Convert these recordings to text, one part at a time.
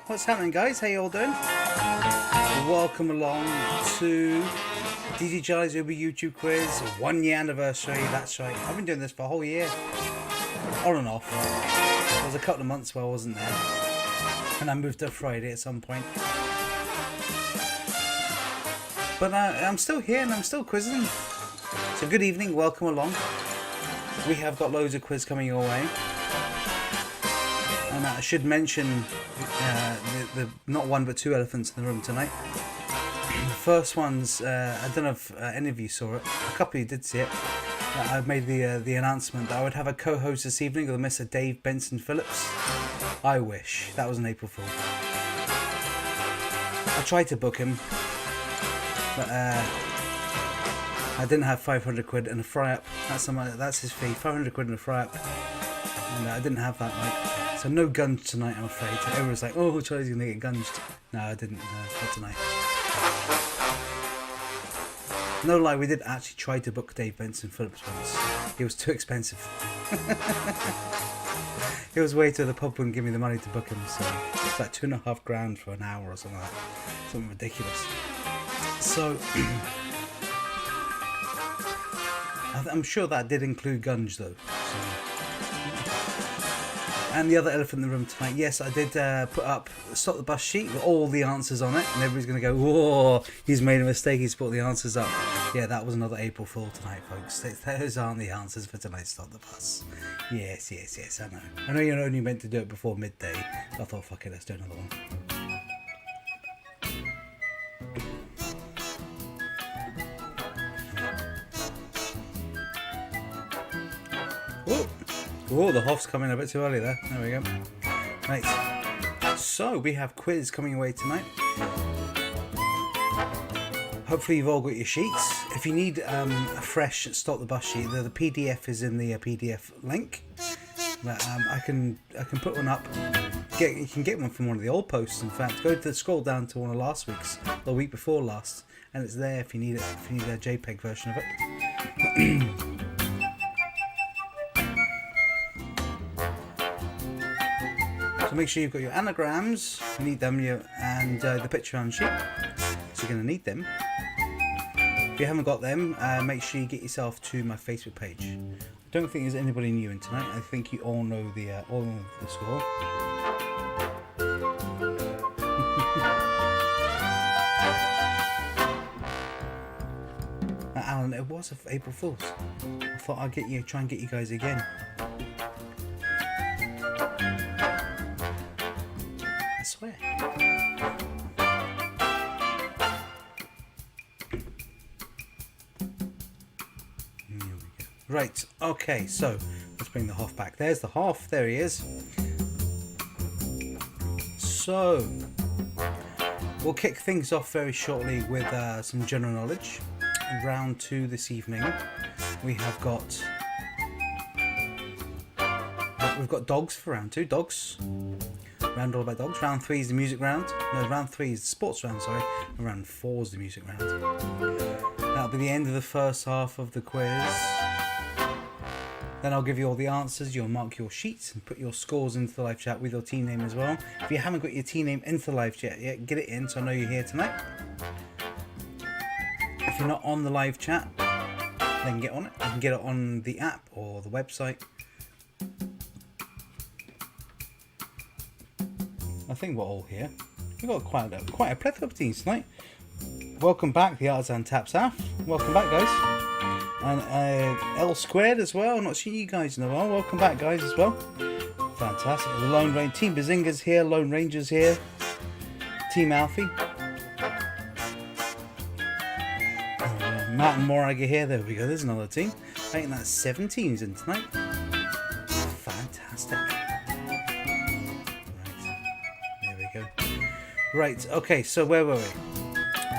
What's happening, guys? How you all doing? Welcome along to DJ Charlie's Uber YouTube quiz 1 year anniversary. That's right, I've been doing this for a whole year, on and off. There was a couple of months where I wasn't there, and I moved to Friday at some point. But I'm still here and I'm still quizzing. So good evening, welcome along. We have got loads of quiz coming your way. And I should mention the not one but two elephants in the room tonight. The first one's, I don't know if any of you saw it, a couple of you did see it. I made the announcement that I would have a co-host this evening with Mr. Dave Benson Phillips. I wish. That was an April Fool. I tried to book him, but I didn't have 500 quid and a fry-up. That's his fee, 500 quid and a fry-up. And I didn't have that, mate. So no guns tonight, I'm afraid. Everyone was like, oh, Charlie's going to get gunged. No, I didn't. Not tonight. No lie, we did actually try to book Dave Benson Phillips once. It was too expensive. It was way too, the pub wouldn't give me the money to book him, so it's like $2.5 grand for an hour or something like that. Something ridiculous. So I'm sure that did include Gunge though. So. And the other elephant in the room tonight, yes, I did put up Stop the Bus sheet with all the answers on it, and everybody's going to go, whoa, he's made a mistake, he's put the answers up. Yeah, that was another April Fool tonight, folks. Those aren't the answers for tonight's Stop the Bus. Yes, I know. I know you're only meant to do it before midday. I thought, fuck it, let's do another one. Oh, the Hoff's coming a bit too early there. There we go. Right. So, we have quiz coming away tonight. Hopefully you've all got your sheets. If you need a fresh Stop the Bus sheet, the PDF is in the PDF link. But I can put one up. You can get one from one of the old posts, in fact. Scroll down to one of last week's, the week before last, and it's there if you need it, if you need a JPEG version of it. So make sure you've got your anagrams, you need them, and the picture on sheet, so you're going to need them. If you haven't got them, make sure you get yourself to my Facebook page. I don't think there's anybody new in tonight. I think you all know the score. Alan, it was April Fool's. I thought I'd try and get you guys again. Swear. Here we go. Right, okay, so let's bring the Hoff back. There's the Hoff, there he is. So we'll kick things off very shortly with some general knowledge. Round 2 this evening. We've got dogs for round 2. Dogs. Round all about dogs. Round 3 is the music round. No, round 3 is the sports round, sorry. And round 4 is the music round. That'll be the end of the first half of the quiz. Then I'll give you all the answers. You'll mark your sheets and put your scores into the live chat with your team name as well. If you haven't got your team name into the live chat yet, get it in so I know you're here tonight. If you're not on the live chat, then get on it. You can get it on the app or the website. I think we're all here. We've got quite a plethora of teams tonight. Welcome back, the Artisan Tap Staff. Welcome back, guys. And L Squared as well. Not seen you guys in a while. Welcome back, guys, as well. Fantastic. The Lone Ranger Team Bazinga's here. Lone Ranger's here. Team Alfie. Matt and Morag are here. There we go. There's another team. I think that's 7 teams in tonight. Fantastic. Right, okay, so where were we?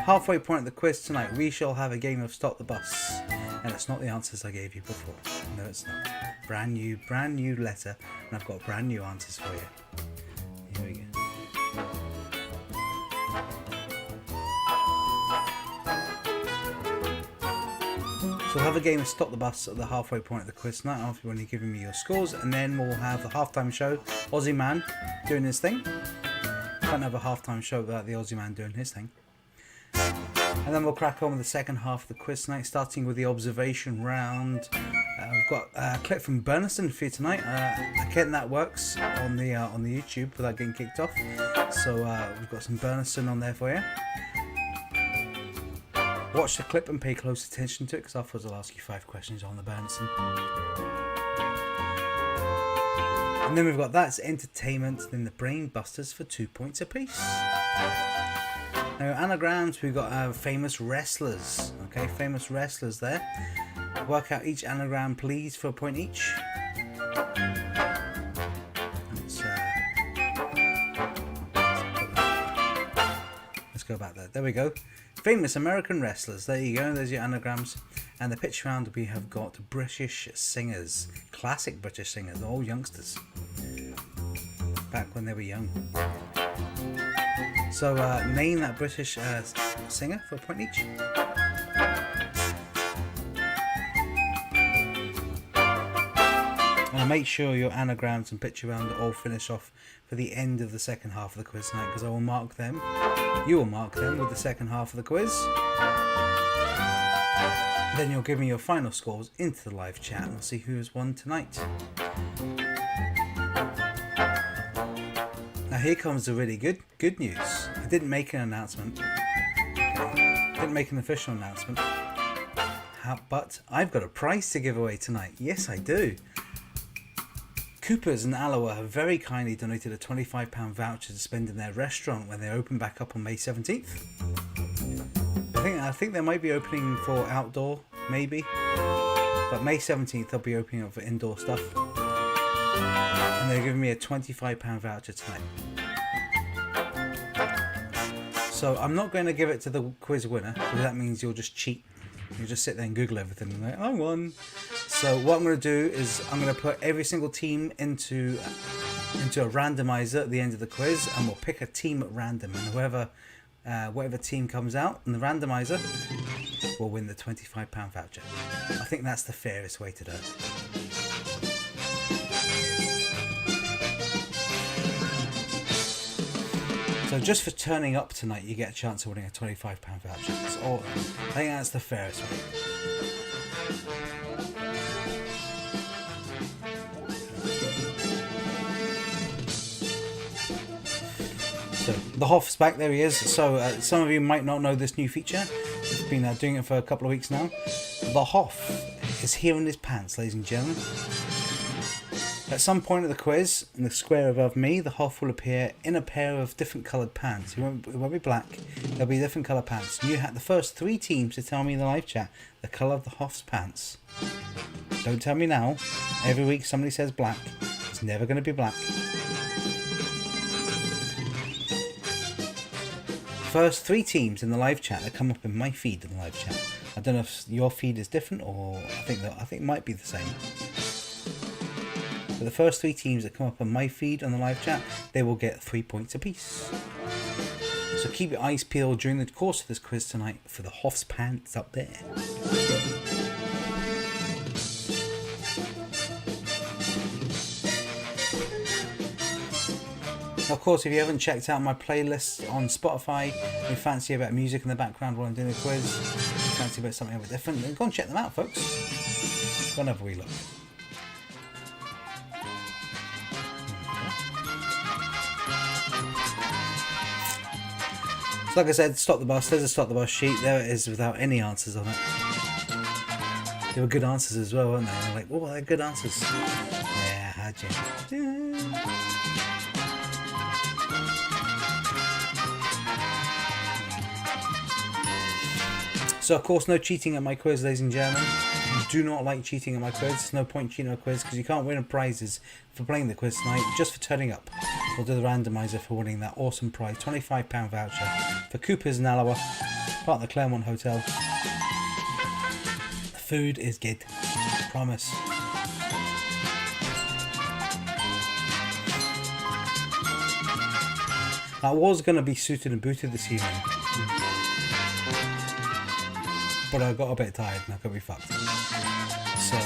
Halfway point of the quiz tonight, we shall have a game of Stop the Bus. And it's not the answers I gave you before. No, it's not. Brand new letter, and I've got brand new answers for you. Here we go. So we'll have a game of Stop the Bus at the halfway point of the quiz tonight, after when you're giving me your scores, and then we'll have the halftime show, Aussie Man doing his thing. Can't have a halftime show without the Aussie man doing his thing. And then we'll crack on with the second half of the quiz tonight, starting with the observation round. We've got a clip from Burniston for you tonight. Again, that works on the YouTube without getting kicked off. So we've got some Burniston on there for you. Watch the clip and pay close attention to it, because afterwards I'll ask you 5 questions on the Burniston. And then we've got That's Entertainment, then the Brain Busters for 2 points apiece. Now, anagrams, we've got famous wrestlers. Okay, famous wrestlers there. Work out each anagram, please, for a point each. Let's go back there. There we go. Famous American wrestlers. There you go. There's your anagrams. And the pitch round, we have got British singers. Classic British singers. All youngsters. Back when they were young. So name that British singer for a point each. And make sure your anagrams and picture round all finish off for the end of the second half of the quiz tonight, because I will mark them. You will mark them with the second half of the quiz. Then you'll give me your final scores into the live chat and we'll see who has won tonight. Now here comes the really good news. I didn't make an announcement. Okay. Didn't make an official announcement. But I've got a prize to give away tonight. Yes, I do. Coopers and Alloa have very kindly donated a £25 voucher to spend in their restaurant when they open back up on May 17th. I think they might be opening for outdoor, maybe. But May 17th they'll be opening up for indoor stuff. And they're giving me a £25 voucher tonight. So I'm not going to give it to the quiz winner, because that means you'll just cheat. You'll just sit there and Google everything and like, I won. So what I'm going to do is I'm going to put every single team into a randomizer at the end of the quiz, and we'll pick a team at random, and whatever team comes out in the randomizer will win the £25 voucher. I think that's the fairest way to do it. So just for turning up tonight, you get a chance of winning a £25 voucher. I think that's the fairest way. So the Hoff's back, there he is. So some of you might not know this new feature. I've been doing it for a couple of weeks now. The Hoff is here in his pants, ladies and gentlemen. At some point of the quiz, in the square above me, the Hoff will appear in a pair of different coloured pants. It won't be black, there'll be different coloured pants. You have the first 3 teams to tell me in the live chat the colour of the Hoff's pants. Don't tell me now. Every week somebody says black. It's never going to be black. First 3 teams in the live chat that come up in my feed in the live chat. I don't know if your feed is different, or I think it might be the same. But the first 3 teams that come up on my feed on the live chat, they will get 3 points apiece. So keep your eyes peeled during the course of this quiz tonight for the Hoff's pants up there. Of course, if you haven't checked out my playlist on Spotify, you fancy about music in the background while I'm doing the quiz, you fancy about something a bit different, then go and check them out, folks. Go and have a wee look. So like I said, stop the bus. There's a stop the bus sheet. There it is without any answers on it. They were good answers as well, weren't they? They're like, oh, they're good answers. Yeah, how'd you? Yeah. So of course, no cheating at my quiz, ladies and gentlemen. I do not like cheating at my quiz. There's no point cheating at a quiz because you can't win prizes for playing the quiz tonight, just for turning up. We'll do the randomizer for winning that awesome prize, £25 voucher for Coopers and Alloa, part of the Claremont Hotel. The food is good, I promise. I was going to be suited and booted this evening, but I got a bit tired and I could be fucked. So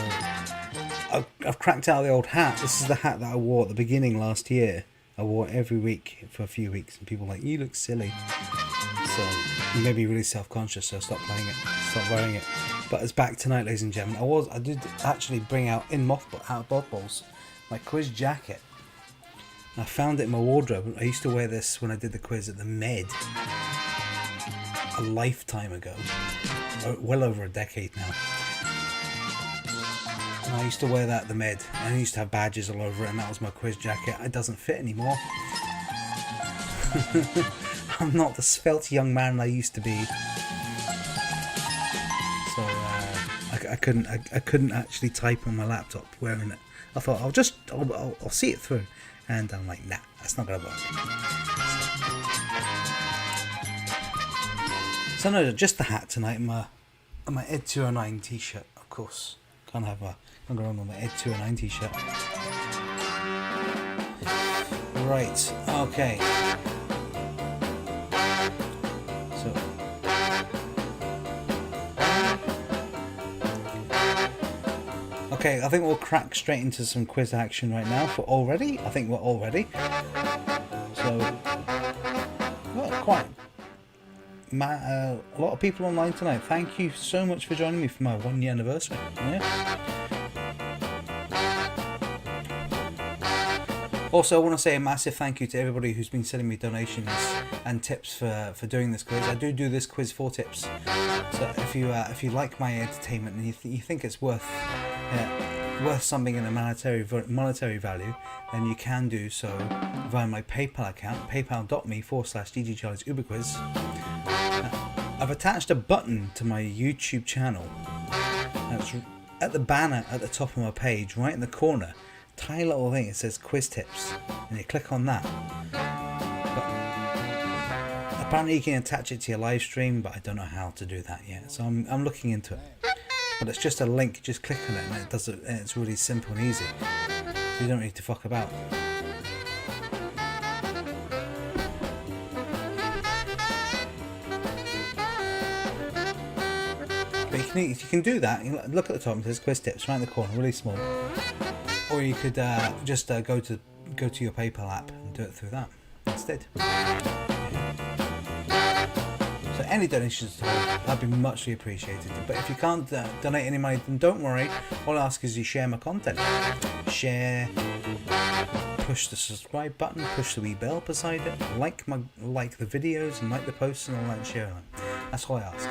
I've cracked out the old hat. This is the hat that I wore at the beginning last year I wore it every week for a few weeks, and people were like, you look silly. So you may be really self-conscious, so stop wearing it. But it's back tonight, ladies and gentlemen. I did actually bring out out of mothballs my quiz jacket. I found it in my wardrobe. I used to wear this when I did the quiz at the Med a lifetime ago, well over a decade now. And I used to wear that at the Med, and I used to have badges all over it, and that was my quiz jacket. It doesn't fit anymore. I'm not the svelte young man I used to be. So I couldn't actually type on my laptop wearing it. I thought I'll see it through, and I'm like, nah, that's not gonna work. So no, just the hat tonight. And my Ed 209 t-shirt, of course. Can't go on with my Ed 209 t-shirt. Right. Okay. Okay, I think we'll crack straight into some quiz action right now. I think we're all ready. So, quite a lot of people online tonight. Thank you so much for joining me for my 1 year anniversary. Yeah. Also, I want to say a massive thank you to everybody who's been sending me donations and tips for doing this quiz. I do this quiz for tips. So if you like my entertainment and you think it's worth something in a monetary value, then you can do so via my PayPal account, paypal.me/DJCharliesUberQuiz. I've attached a button to my YouTube channel. That's at the banner at the top of my page, right in the corner. Tiny little thing, it says quiz tips, and you click on that. But apparently you can attach it to your live stream, but I don't know how to do that yet, so I'm looking into it. But it's just a link, just click on it and it does it, and it's really simple and easy, so you don't need to fuck about. But you can do that. You look at the top, it says quiz tips right in the corner, really small. Or you could just go to your PayPal app and do it through that instead. So any donations at all, that'd be muchly appreciated. But if you can't donate any money, then don't worry. All I ask is you share my content. Share, push the subscribe button, push the wee bell beside it, like the videos and like the posts and all that, and share them. That's all I ask.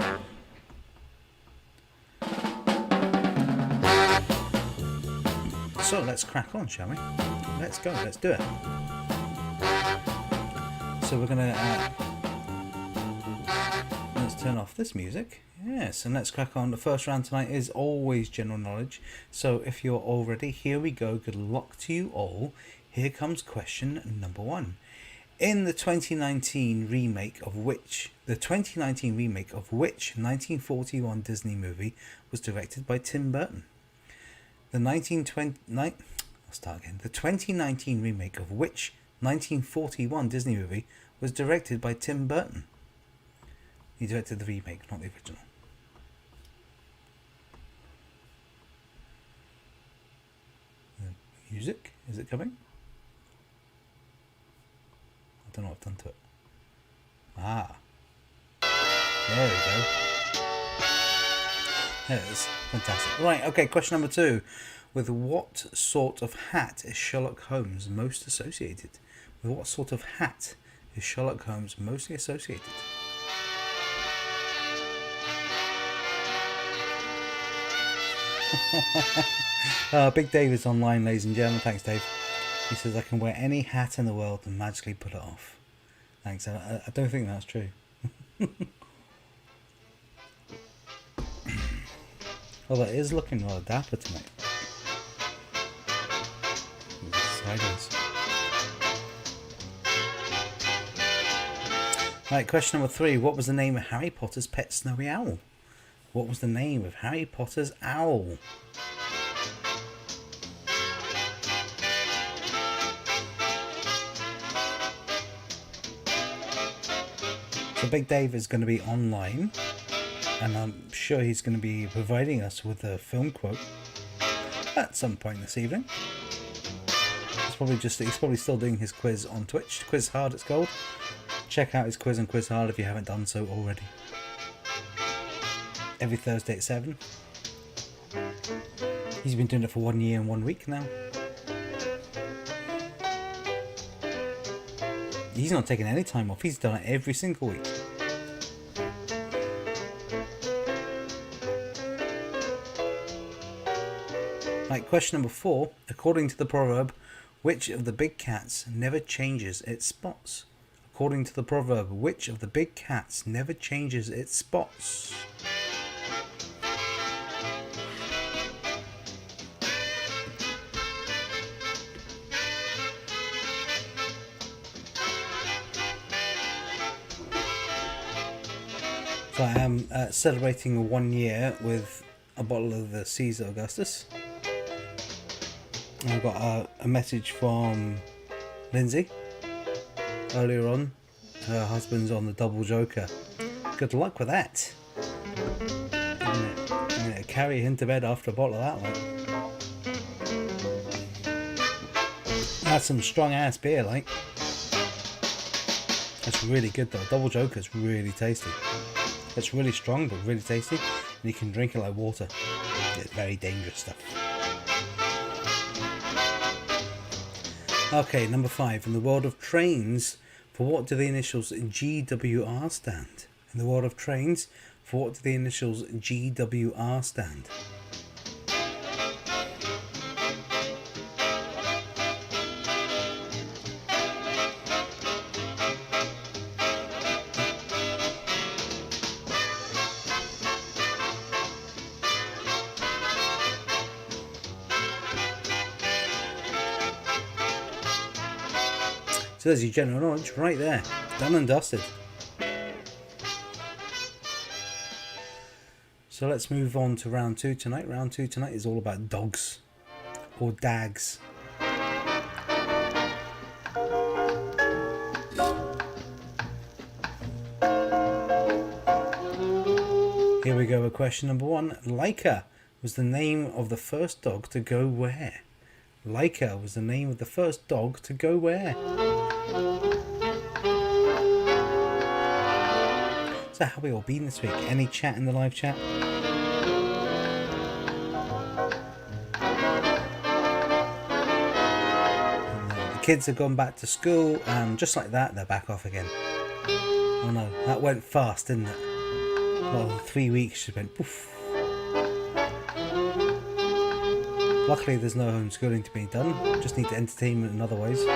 So let's crack on, shall we? Let's go, let's do it. So we're gonna let's turn off this music. Yes, and let's crack on. The first round tonight is always general knowledge. So if you're all ready, here we go. Good luck to you all. Here comes question number 1. In the 2019 remake of which 1941 Disney movie was directed by Tim Burton? The 2019 remake of which 1941 Disney movie was directed by Tim Burton? He directed the remake, not the original. The music, is it coming? I don't know what I've done to it. There we go. There it is. Fantastic. Right, okay, question number 2. With what sort of hat is Sherlock Holmes most associated? With what sort of hat is Sherlock Holmes mostly associated? Big Dave is online, ladies and gentlemen. Thanks, Dave. He says, I can wear any hat in the world and magically put it off. Thanks. I don't think that's true. Although it is looking rather dapper tonight. Sideways. Right, question number 3. What was the name of Harry Potter's pet snowy owl? What was the name of Harry Potter's owl? So Big Dave is going to be online, and I'm sure he's going to be providing us with a film quote at some point this evening. It's he's probably still doing his quiz on Twitch. Quiz Hard, it's called. Check out his quiz on Quiz Hard if you haven't done so already. Every Thursday at 7. He's been doing it for 1 year and 1 week now. He's not taking any time off. He's done it every single week. Right, question number 4. According to the proverb, which of the big cats never changes its spots? According to the proverb, which of the big cats never changes its spots? So I am celebrating 1 year with a bottle of the Caesar Augustus. I got a message from Lindsay earlier on. Her husband's on the double joker. Good luck with that. I'm gonna carry him to bed after a bottle of that one. That's some strong ass beer, like. That's really good though. Double joker's really tasty. It's really strong but really tasty, and you can drink it like water. It's very dangerous stuff. Okay, number 5. In the world of trains, for what do the initials GWR stand? In the world of trains, for what do the initials GWR stand? So there's your general knowledge right there. Done and dusted. So let's move on to round 2 tonight. Round 2 tonight is all about dogs. Or dags. Here we go with question number 1. Laika was the name of the first dog to go where? Laika was the name of the first dog to go where? So how have we all been this week? Any chat in the live chat? The kids have gone back to school, and just like that, they're back off again. Oh no, that went fast, didn't it? Well, 3 weeks just went poof. Luckily, there's no homeschooling to be done. Just need entertainment in other ways.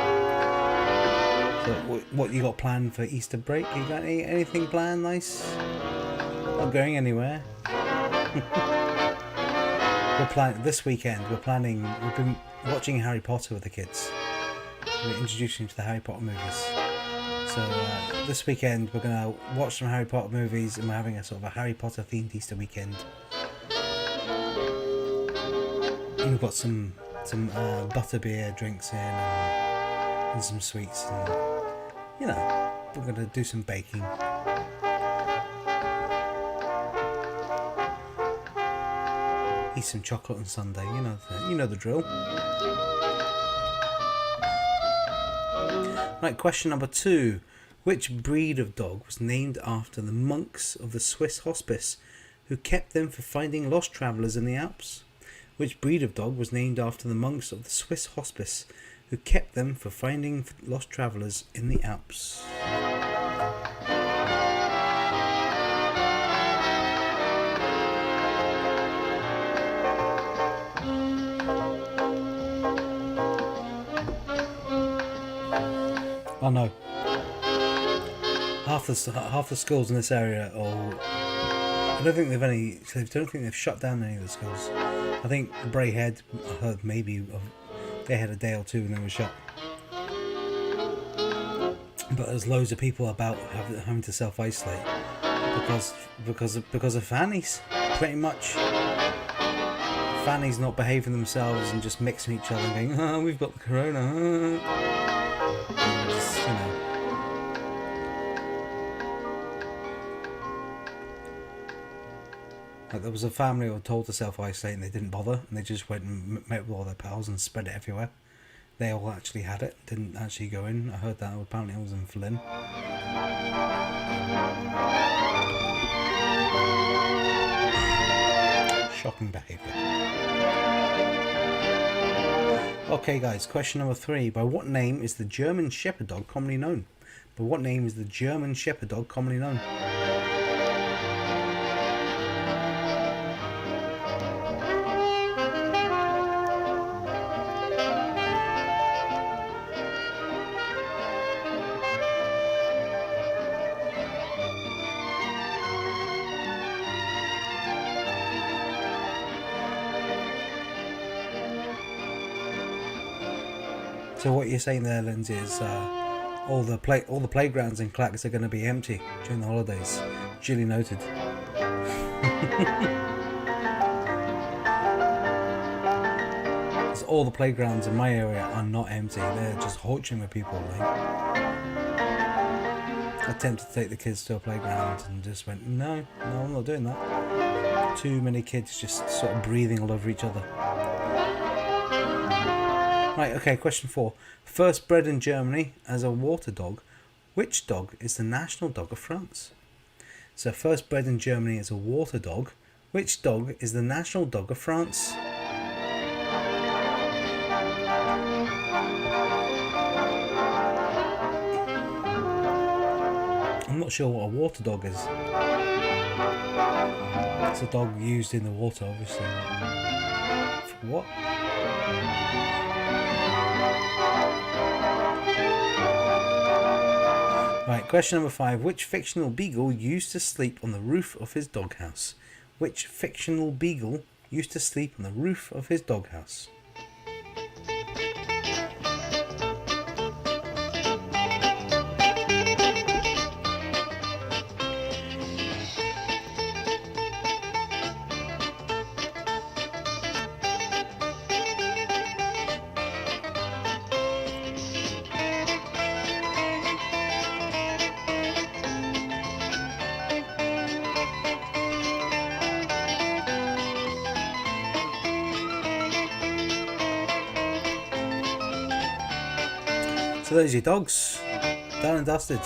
So, what you got planned for Easter break? You got anything planned nice? Not going anywhere. We're planning this weekend. We've been watching Harry Potter with the kids. We're introducing them to the Harry Potter movies. So this weekend we're gonna watch some Harry Potter movies, and we're having a sort of a Harry Potter themed Easter weekend. And we've got some butterbeer drinks in, and some sweets, and you know, we're going to do some baking. Eat some chocolate on Sunday, you know the drill. Right, question number 2. Which breed of dog was named after the monks of the Swiss hospice who kept them for finding lost travellers in the Alps? Which breed of dog was named after the monks of the Swiss hospice who kept them for finding lost travellers in the Alps? Oh no. Half the schools in this area are... I don't think they've shut down any of the schools. I think Brayhead, I heard maybe they had a day or two and they were shut. But there's loads of people about having to self-isolate because of fannies, pretty much. Fannies not behaving themselves and just mixing each other and going, oh, we've got the corona. And just, you know. Like there was a family who were told to self-isolate and they didn't bother, and they just went and met with all their pals and spread it everywhere. they all actually had it, didn't actually go in. I heard that apparently it was in Flynn. Shocking behaviour. Okay guys, question number 3. By what name is the German Shepherd dog commonly known? By what name is the German Shepherd dog commonly known? So what you're saying there, Lindsay, is all the playgrounds in Clacks are going to be empty during the holidays. Duly noted. All the playgrounds in my area are not empty. They're just horching with people. I attempted to take the kids to a playground and just went, no, I'm not doing that. Too many kids just sort of breathing all over each other. Right, okay, question 4. First bred in Germany as a water dog, which dog is the national dog of France? So first bred in Germany as a water dog, which dog is the national dog of France? I'm not sure what a water dog is. It's a dog used in the water, obviously. For what? Right, question number 5. Which fictional beagle used to sleep on the roof of his doghouse? Which fictional beagle used to sleep on the roof of his doghouse? So there's your dogs, done and dusted.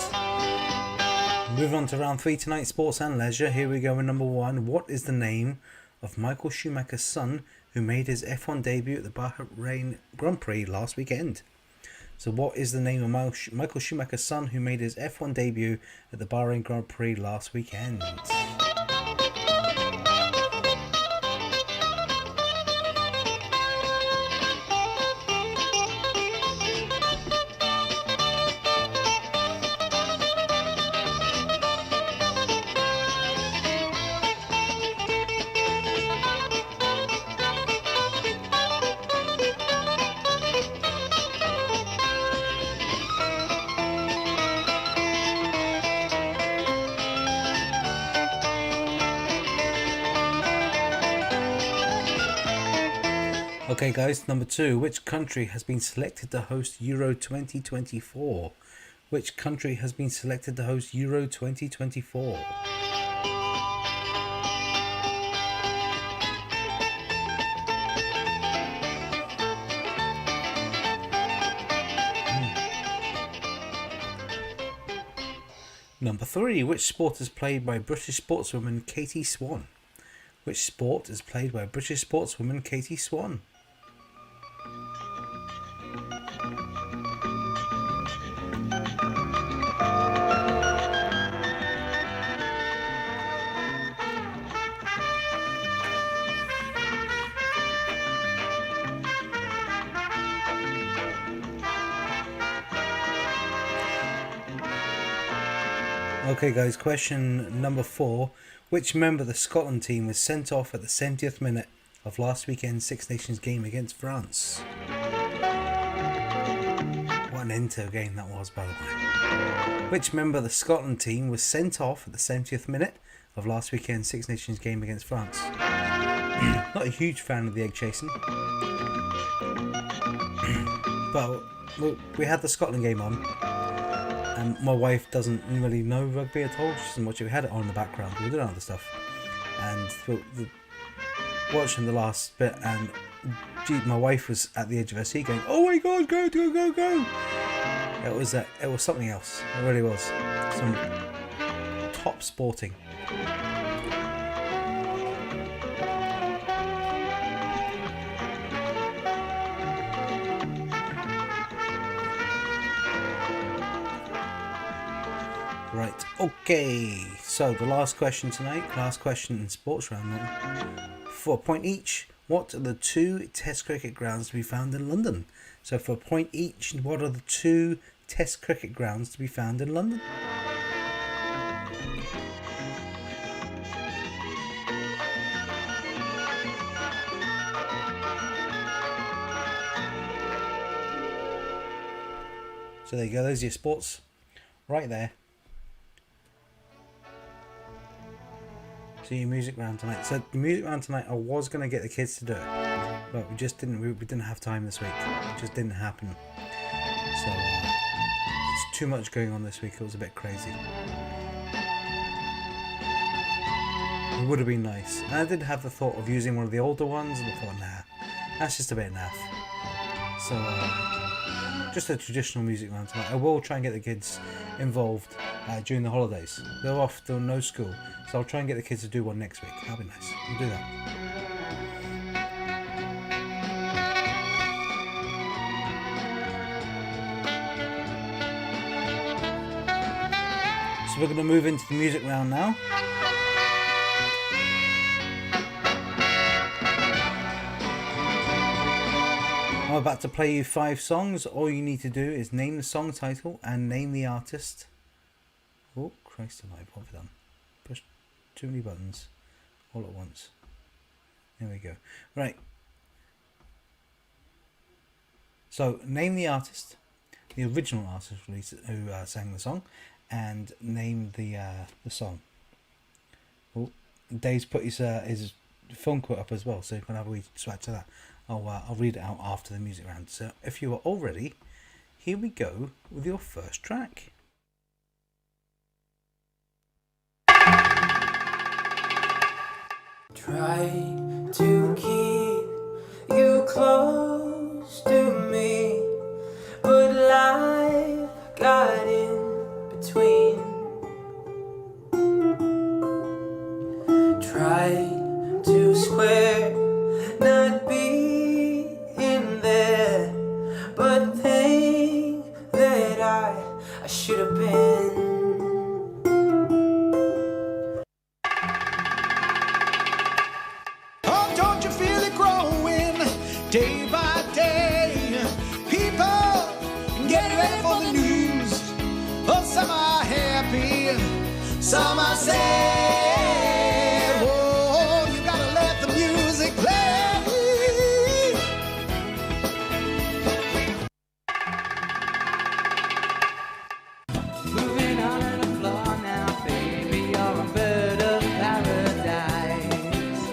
Move on to round 3 tonight, sports and leisure. Here we go with number 1. What is the name of Michael Schumacher's son who made his F1 debut at the Bahrain Grand Prix last weekend? So what is the name of Michael Schumacher's son who made his F1 debut at the Bahrain Grand Prix last weekend? Okay guys, number 2. Which country has been selected to host Euro 2024? Which country has been selected to host Euro 2024? Number 3. Which sport is played by British sportswoman Katie Swan? Which sport is played by British sportswoman Katie Swan? Okay guys, question number 4. Which member of the Scotland team was sent off at the 70th minute of last weekend's Six Nations game against France? What an end to a game that was, by the way. Which member of the Scotland team was sent off at the 70th minute of last weekend's Six Nations game against France? Not a huge fan of the egg chasing. But we had the Scotland game on. And my wife doesn't really know rugby at all. She doesn't watch it. We had it on in the background. We were doing other stuff. And watching the last bit, and Gee, my wife was at the edge of her seat going, "Oh my God, go, go, go, go!" It was something else. It really was. Some top sporting. Right, okay, so the last question tonight, last question in sports round, for a point each, what are the 2 test cricket grounds to be found in London? So for a point each, what are the 2 test cricket grounds to be found in London? So there you go, those are your sports right there. So your music round tonight. So the music round tonight, I was going to get the kids to do it, but we just didn't. We didn't have time this week. It just didn't happen. So it's too much going on this week. It was a bit crazy. It would have been nice. And I did have the thought of using one of the older ones, and I thought, nah, that's just a bit naff. So just a traditional music round tonight. I will try and get the kids involved during the holidays. They're off, they're no school, so I'll try and get the kids to do one next week. That'll be nice. We'll do that. So we're going to move into the music round now. I'm about to play you 5 songs. All you need to do is name the song title and name the artist. Oh, Christ alive, what have I done? Push too many buttons all at once. There we go. Right. So, name the artist, the original artist who sang the song, and name the song. Oh, Dave's put his film quote up as well, so you can have a wee swat to that. I'll read it out after the music round. So if you are all ready, here we go with your first track. Try to keep you close to me, but life got in between. Try to square, not be in there, but think that I should have been. Oh, don't you feel it growing day by day? People get ready for the news. Oh, some are happy, some are sad. Oh, you gotta let the music play. Moving on the floor now, baby, you're a bird of paradise.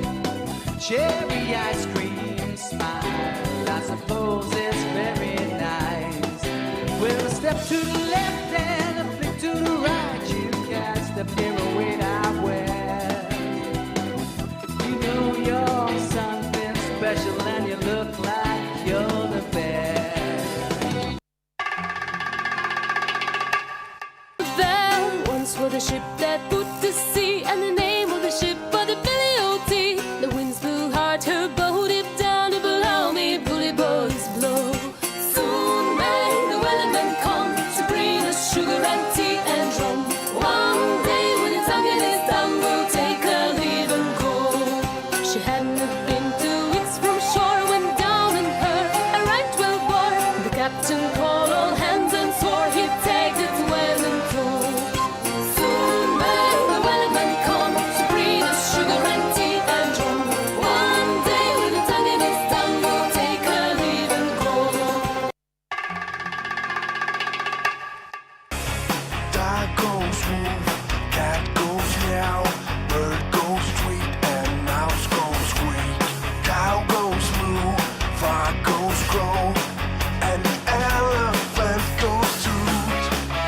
Cherry ice cream smile, I suppose it's very nice. Well, a step to the left and a flick to the right, you catch the pirouette I wear. You know you're something special and you look like you're the best. There once was a ship that put to sea, and the name of the ship was the Billy O.T. The winds blew hard, her boat dipped down to below me, bully boys blow. Soon may the wellerman come to bring us sugar and tea and rum. One day when it's tongue in his tongue, we'll take her leave and go. She hadn't been 2 weeks from shore when down in her a right whale bore. The captain called all hands and swore he'd take it well in tow. Soon may the wellerman come to bring us sugar and tea and rum. One day with the tongue in his tongue, we'll take her leave and go. Dog goes smooth, cat goes meow, bird goes tweet, and mouse goes squeak. Cow goes moo, frog goes crow, and the elephant goes toot.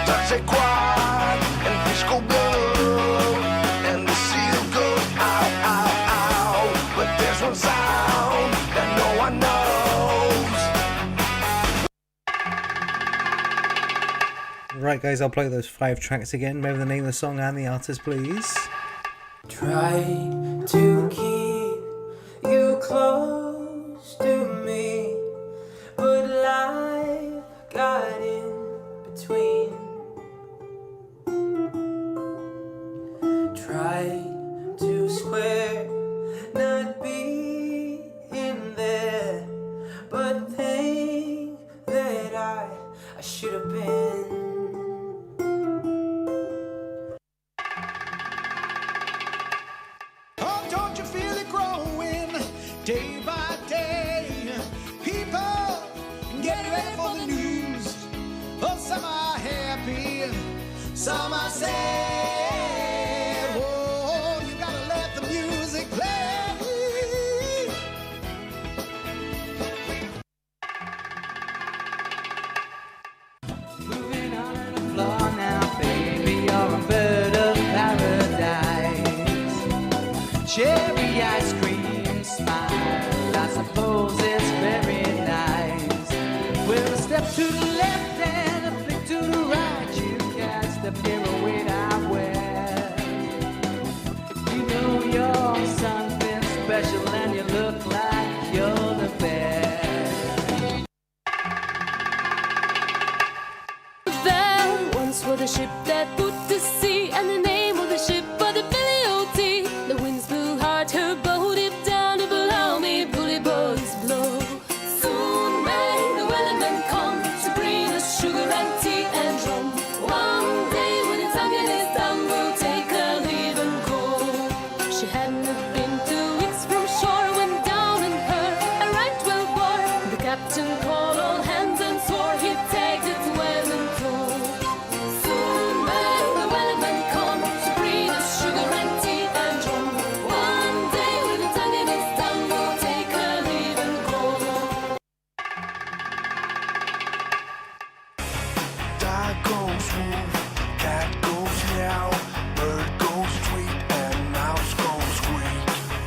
Ducks say quack, and fish go blub, and the seal goes ow, ow, ow. But there's one sound that no one Right, guys, I'll play those 5 tracks again. Remember the name of the song and the artist, please. Try to keep you close to me, but life got in between. Try to swear not be in there, but think that I should have been. Oh, don't you feel it growing day by day? People get ready for the news. Oh, some are happy, some are sad. Oh, you gotta let the music play. Moving on the floor now, baby, you're a bird of paradise. Cherry ice cream smile, I suppose it's very nice. Well, a step to the left and a flick to the right, you cast the pirouette I wear. You know you're something special and you look like you're the best. There once was a ship that put to sea, and the name of the ship was the Billy O.T. The winds blew hard, her boat dipped down to below me, bully boys blow. Soon may the wellerman come to bring us sugar and tea and rum. One day when it's tongue in his tongue, we'll take our leave and go. She hadn't been 2 weeks from shore when down in her a right well bore. The captain called all hands and swore he'd take it well in tow. Soon may the wellerman come to bring us sugar and tea and rum. One day with a tongue in his tongue, we'll take our leave and go. Dog goes woof, cat goes meow, bird goes tweet, and mouse goes squeak.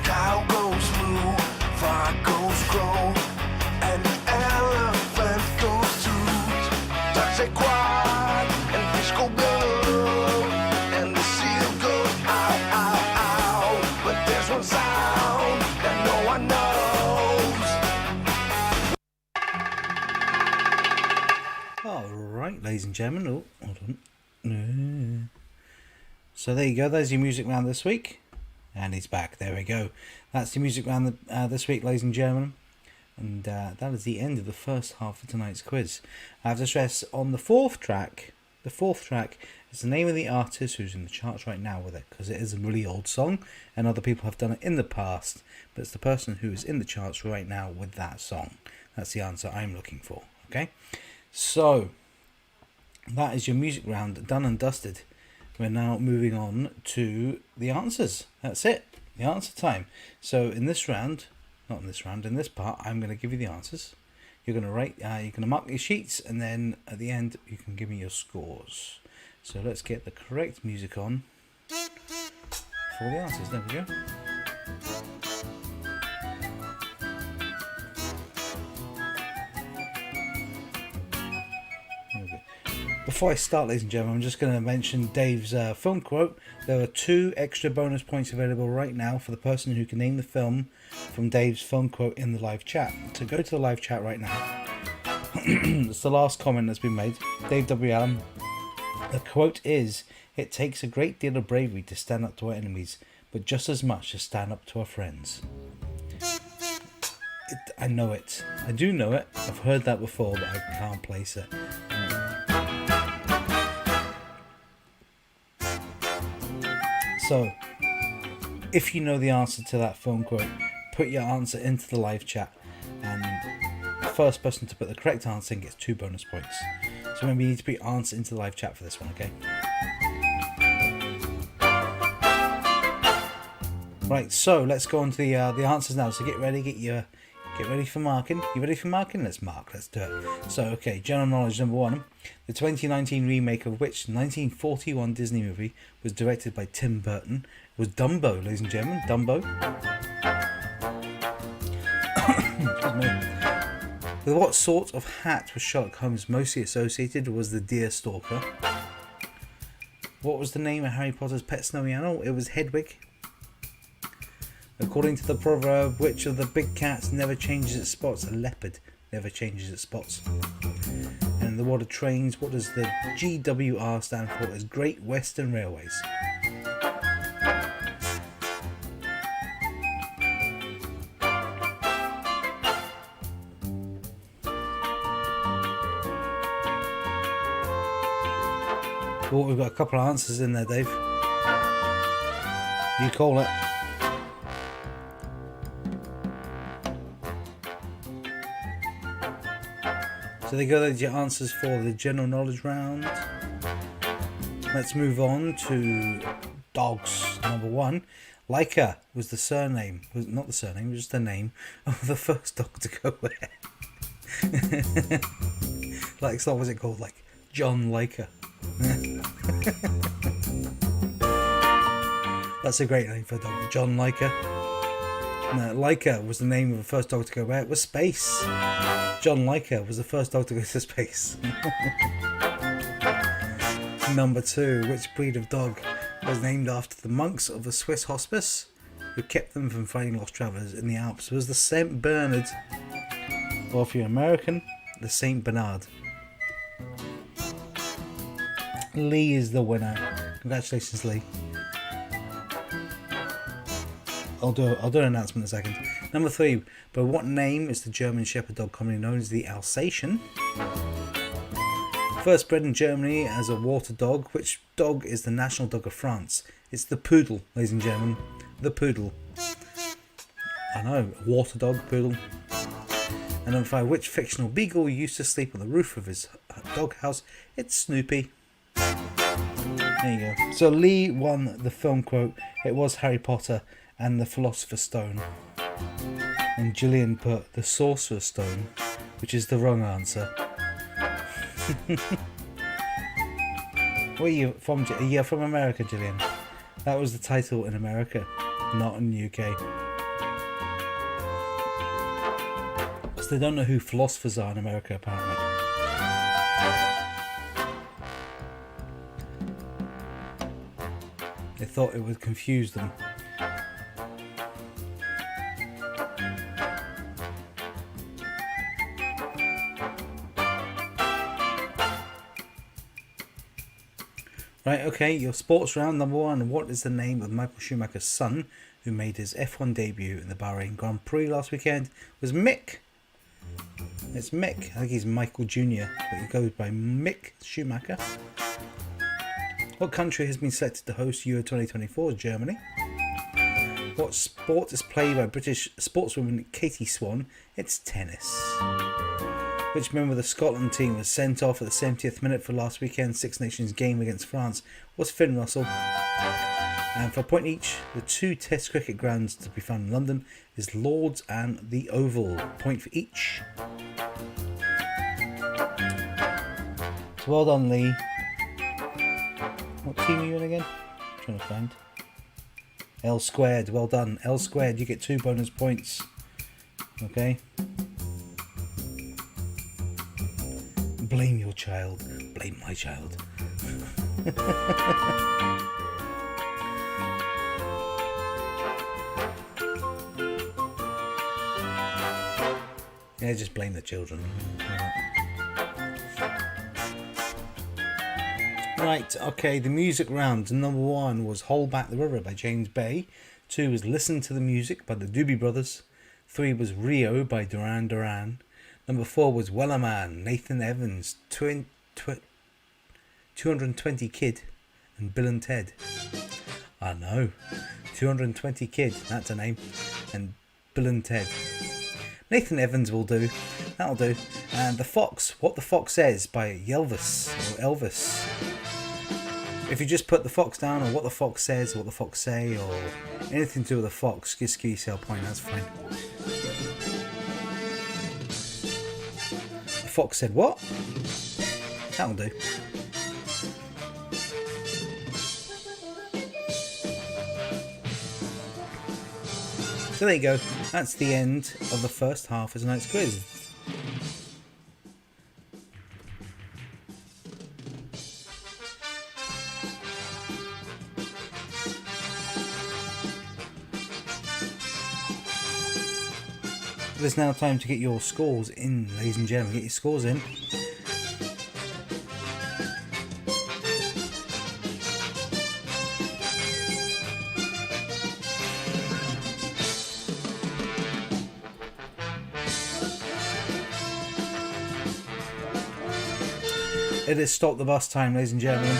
Cow goes moo, frog goes crow, and the elephant goes toot. Ducks say quack, and fish go blow, and the seal goes ow, ow, ow. But there's one sound that no one knows. Alright, ladies and gentlemen. Oh, hold on. No. So there you go. There's your music round this week. And he's back. There we go. That's the music round this week, ladies and gentlemen. And that is the end of the first half of tonight's quiz. I have to stress on the 4th track. The 4th track is the name of the artist who's in the charts right now with it, because it is a really old song and other people have done it in the past. But it's the person who is in the charts right now with that song. That's the answer I'm looking for. Okay? So that is your music round done and dusted. We're now moving on to the answers. That's it. The answer time. So in this round, not in this round, in this part, I'm going to give you the answers. You're going to write, you're going to mark your sheets, and then at the end you can give me your scores. So let's get the correct music on for the answers. There we go. Before I start, ladies and gentlemen, I'm just going to mention Dave's film quote. There are 2 extra bonus points available right now for the person who can name the film from Dave's film quote in the live chat. So go to the live chat right now. It's the last comment that's been made. Dave W. Allen. The quote is, "It takes a great deal of bravery to stand up to our enemies, but just as much to stand up to our friends." I know it. I do know it. I've heard that before, but I can't place it. So, if you know the answer to that phone quote, put your answer into the live chat, and the first person to put the correct answer in gets 2 bonus points. So remember, you need to put your answer into the live chat for this one, okay? Right, so let's go on to the answers now. So get ready, get ready for marking. You ready for marking? Let's mark. Let's do it. So, okay, general knowledge number 1. The 2019 remake of which 1941 Disney movie was directed by Tim Burton was Dumbo, ladies and gentlemen. Dumbo. Excuse me. With what sort of hat was Sherlock Holmes mostly associated? Was the deerstalker. What was the name of Harry Potter's pet snowy animal? It was Hedwig. According to the proverb, which of the big cats never changes its spots? A leopard never changes its spots. And in the world of trains, what does the GWR stand for? It's Great Western Railways. Well, we've got a couple of answers in there, Dave. You call it. So there you go, there's your answers for the general knowledge round. Let's move on to dogs. Number 1. Laika was the surname. Was not the surname, it was just the name of the first dog to go where. Like, so what was it called? Like John Laika. That's a great name for a dog, John Laika. No, Laika was the name of the first dog to go where? It was space. John Laika was the first dog to go to space. Number 2, which breed of dog was named after the monks of the Swiss hospice who kept them from finding lost travellers in the Alps? Was the Saint Bernard, or if you're American, the Saint Bernard? Lee is the winner. Congratulations, Lee. I'll do an announcement in a second. Number 3. By what name is the German Shepherd dog commonly known as the Alsatian? First bred in Germany as a water dog, which dog is the national dog of France? It's the poodle, ladies and gentlemen. The poodle. I know, water dog, poodle. And number 5. Which fictional beagle used to sleep on the roof of his dog house? It's Snoopy. There you go. So Lee won the film quote. It was Harry Potter and the Philosopher's Stone. And Gillian put the Sorcerer's Stone, which is the wrong answer. Where are you from? You're from America, Gillian. That was the title in America, not in the UK. Because they don't know who philosophers are in America, apparently. They thought it would confuse them. Right, okay, your sports round. Number 1. What is the name of Michael Schumacher's son who made his F1 debut in the Bahrain Grand Prix last weekend? It was Mick. It's Mick. I think he's Michael Jr., but he goes by Mick Schumacher. What country has been selected to host Euro 2024? Germany. What sport is played by British sportswoman Katie Swan? It's tennis. Which member of the Scotland team was sent off at the 70th minute for last weekend's Six Nations game against France? Was Finn Russell. And for a point each, the 2 Test cricket grounds to be found in London is Lord's and the Oval. Point for each. So well done, Lee. What team are you in again? I'm trying to find. L squared. Well done. L squared. You get 2 bonus points. Okay. Blame your child. Blame my child. Yeah, just blame the children. Right, okay, the music round. Number 1 was Hold Back the River by James Bay. 2 was Listen to the Music by the Doobie Brothers. 3 was Rio by Duran Duran. Number 4 was Wellerman, Nathan Evans, 220 Kid, and Bill and Ted. I know, 220 Kid, that's a name, and Bill and Ted. Nathan Evans will do, that'll do. And The Fox, What the Fox Says by Elvis, or Elvis. If you just put The Fox down, or What the Fox Says, or What the Fox Say, or anything to do with the fox, just give yourself a point, that's fine. The Fox said what? That'll do. So there you go, that's the end of the first half of tonight's quiz. it is now time to get your scores in, ladies and gentlemen. Get your scores in. It is stop the bus time, ladies and gentlemen.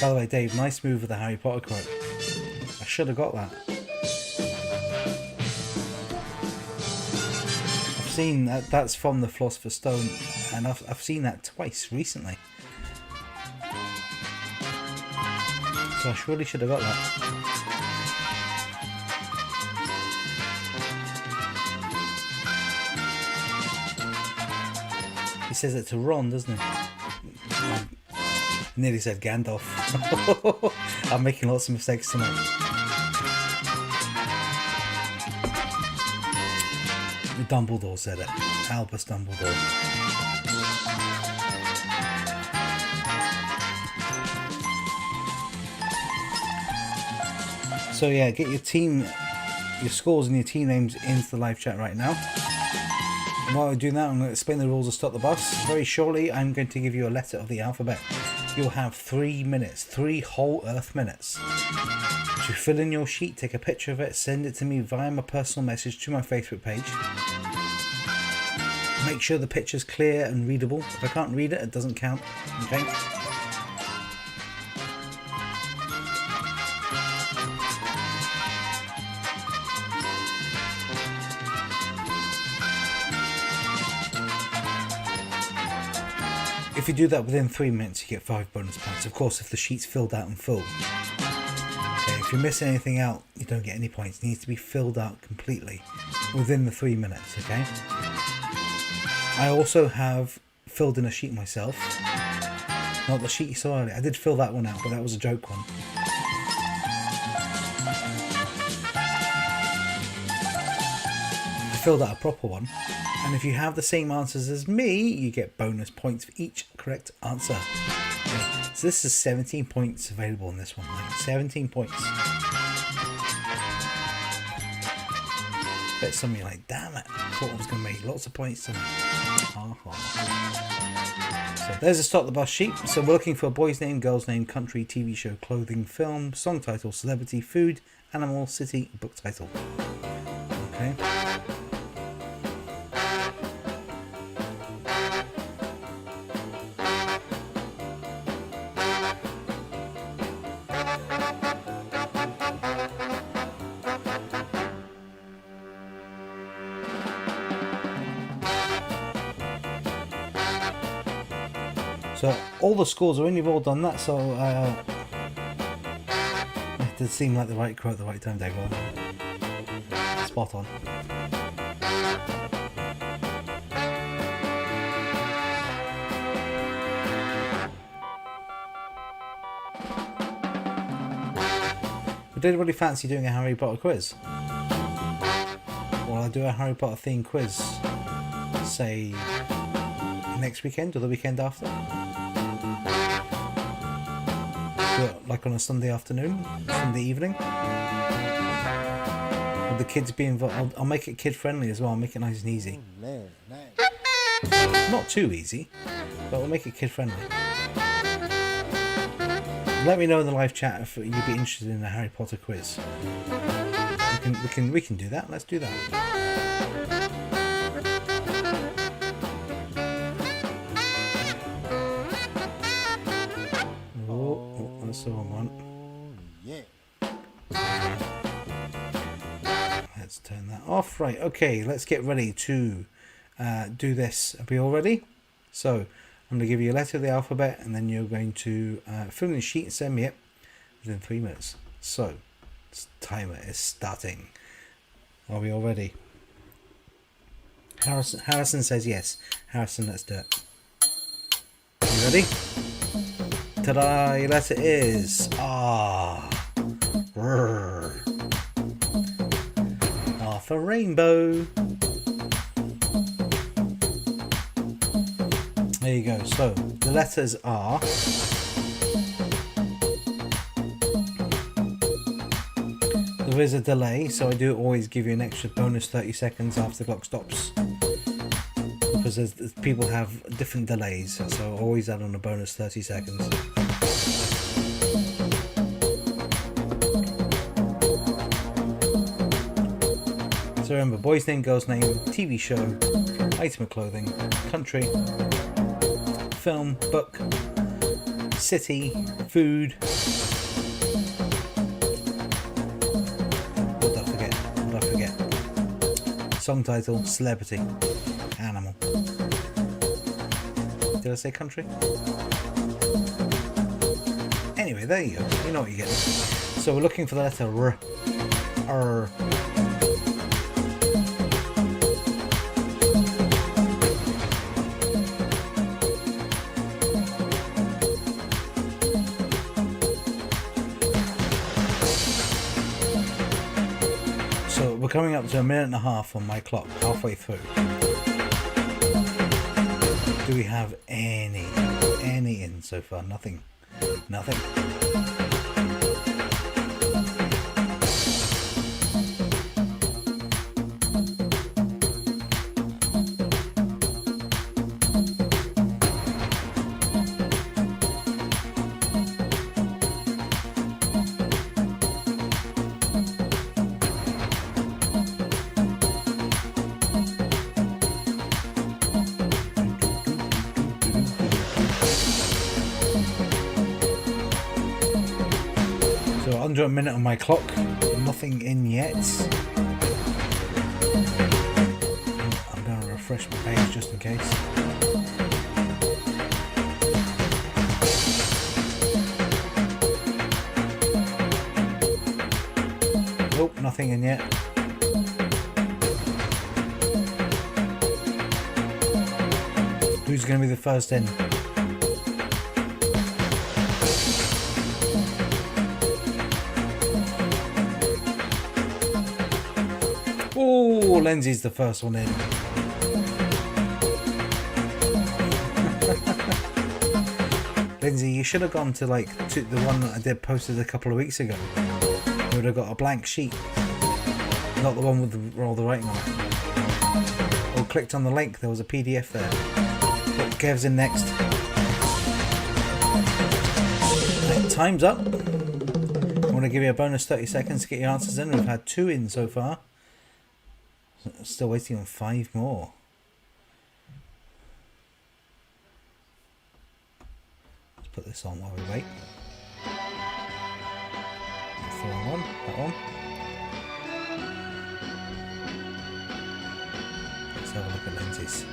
By the way, Dave, nice move with the Harry Potter quote. I should have got that. I've seen that. That's from the Philosopher's Stone, and I've seen that twice recently. So I surely should have got that. He says it to Ron, doesn't he? I nearly said Gandalf. I'm making lots of mistakes tonight. Dumbledore said it. Albus Dumbledore. So yeah, get your scores and your team names into the live chat right now. And while I do that, I'm going to explain the rules of Stop the Bus. Very shortly, I'm going to give you a letter of the alphabet. You'll have 3 minutes, 3 whole earth minutes, to fill in your sheet, take a picture of it, send it to me via my personal message to my Facebook page. Make sure the picture's clear and readable. If I can't read it, it doesn't count. Okay? If you do that within 3 minutes, you get 5 bonus points. Of course, if the sheet's filled out in full. Okay, if you're missing anything out, you don't get any points. It needs to be filled out completely within the 3 minutes, okay? I also have filled in a sheet myself. Not the sheet you saw earlier. I did fill that one out, but that was a joke one. I filled out a proper one. And if you have the same answers as me, you get bonus points for each correct answer. Okay. So this is 17 points available in this one. Right? 17 points. Bet some of you are like, damn it, I thought I was going to make lots of points tonight. So there's a Stop the Bus sheet. So we're looking for a boy's name, girl's name, country, TV show, clothing, film, song title, celebrity, food, animal, city, book title. Okay. So all the scores are in, you've all done that, so it did seem like the right quote at the right time, Dave. Spot on. Would anybody fancy doing a Harry Potter quiz? Well, I'll do a Harry Potter themed quiz, say next weekend or the weekend after. Do it like on a Sunday afternoon, Sunday evening. With the kids be involved. I'll make it kid friendly as well. I'll make it nice and easy. Not too easy, but we'll make it kid friendly. Let me know in the live chat if you'd be interested in a Harry Potter quiz. We can do that. Let's do that. That's the wrong one. Yeah. Let's turn that off. Right, okay, let's get ready to do this. Are we all ready? So, I'm going to give you a letter of the alphabet, and then you're going to fill in the sheet and send me it within 3 minutes. So, timer is starting. Are we all ready? Harrison says yes. Harrison, let's do it. You ready? Ta-da! Your letter is R. R for rainbow. There you go. So the letters are There is a delay, so I do always give you an extra bonus 30 seconds after the clock stops. Because people have different delays, so I always add on a bonus 30 seconds. So remember, boy's name, girl's name, TV show, item of clothing, country, film, book, city, food. What did I forget? What did I forget? Song title, celebrity, animal. Did I say country? Anyway, there you go. You know what you're getting. So we're looking for the letter R. R. So we're coming up to a minute and a half on my clock, halfway through. Do we have any in so far? Nothing. Nothing. So under a minute on my clock, nothing in yet. I'm going to refresh my page just in case. Nope, nothing in yet. Who's going to be the first in? Oh, Lindsay's the first one in. Lindsay, you should have gone to the one that I did posted a couple of weeks ago. You would have got a blank sheet, not the one with all the writing on it. Or clicked on the link, there was a PDF there. But Kev's in next. Right, time's up. I want to give you a bonus 30 seconds to get your answers in. We've had 2 in so far. Still waiting on 5 more. Let's put this on while we wait. That's the wrong one. That one. Let's have a look at Lindsay's.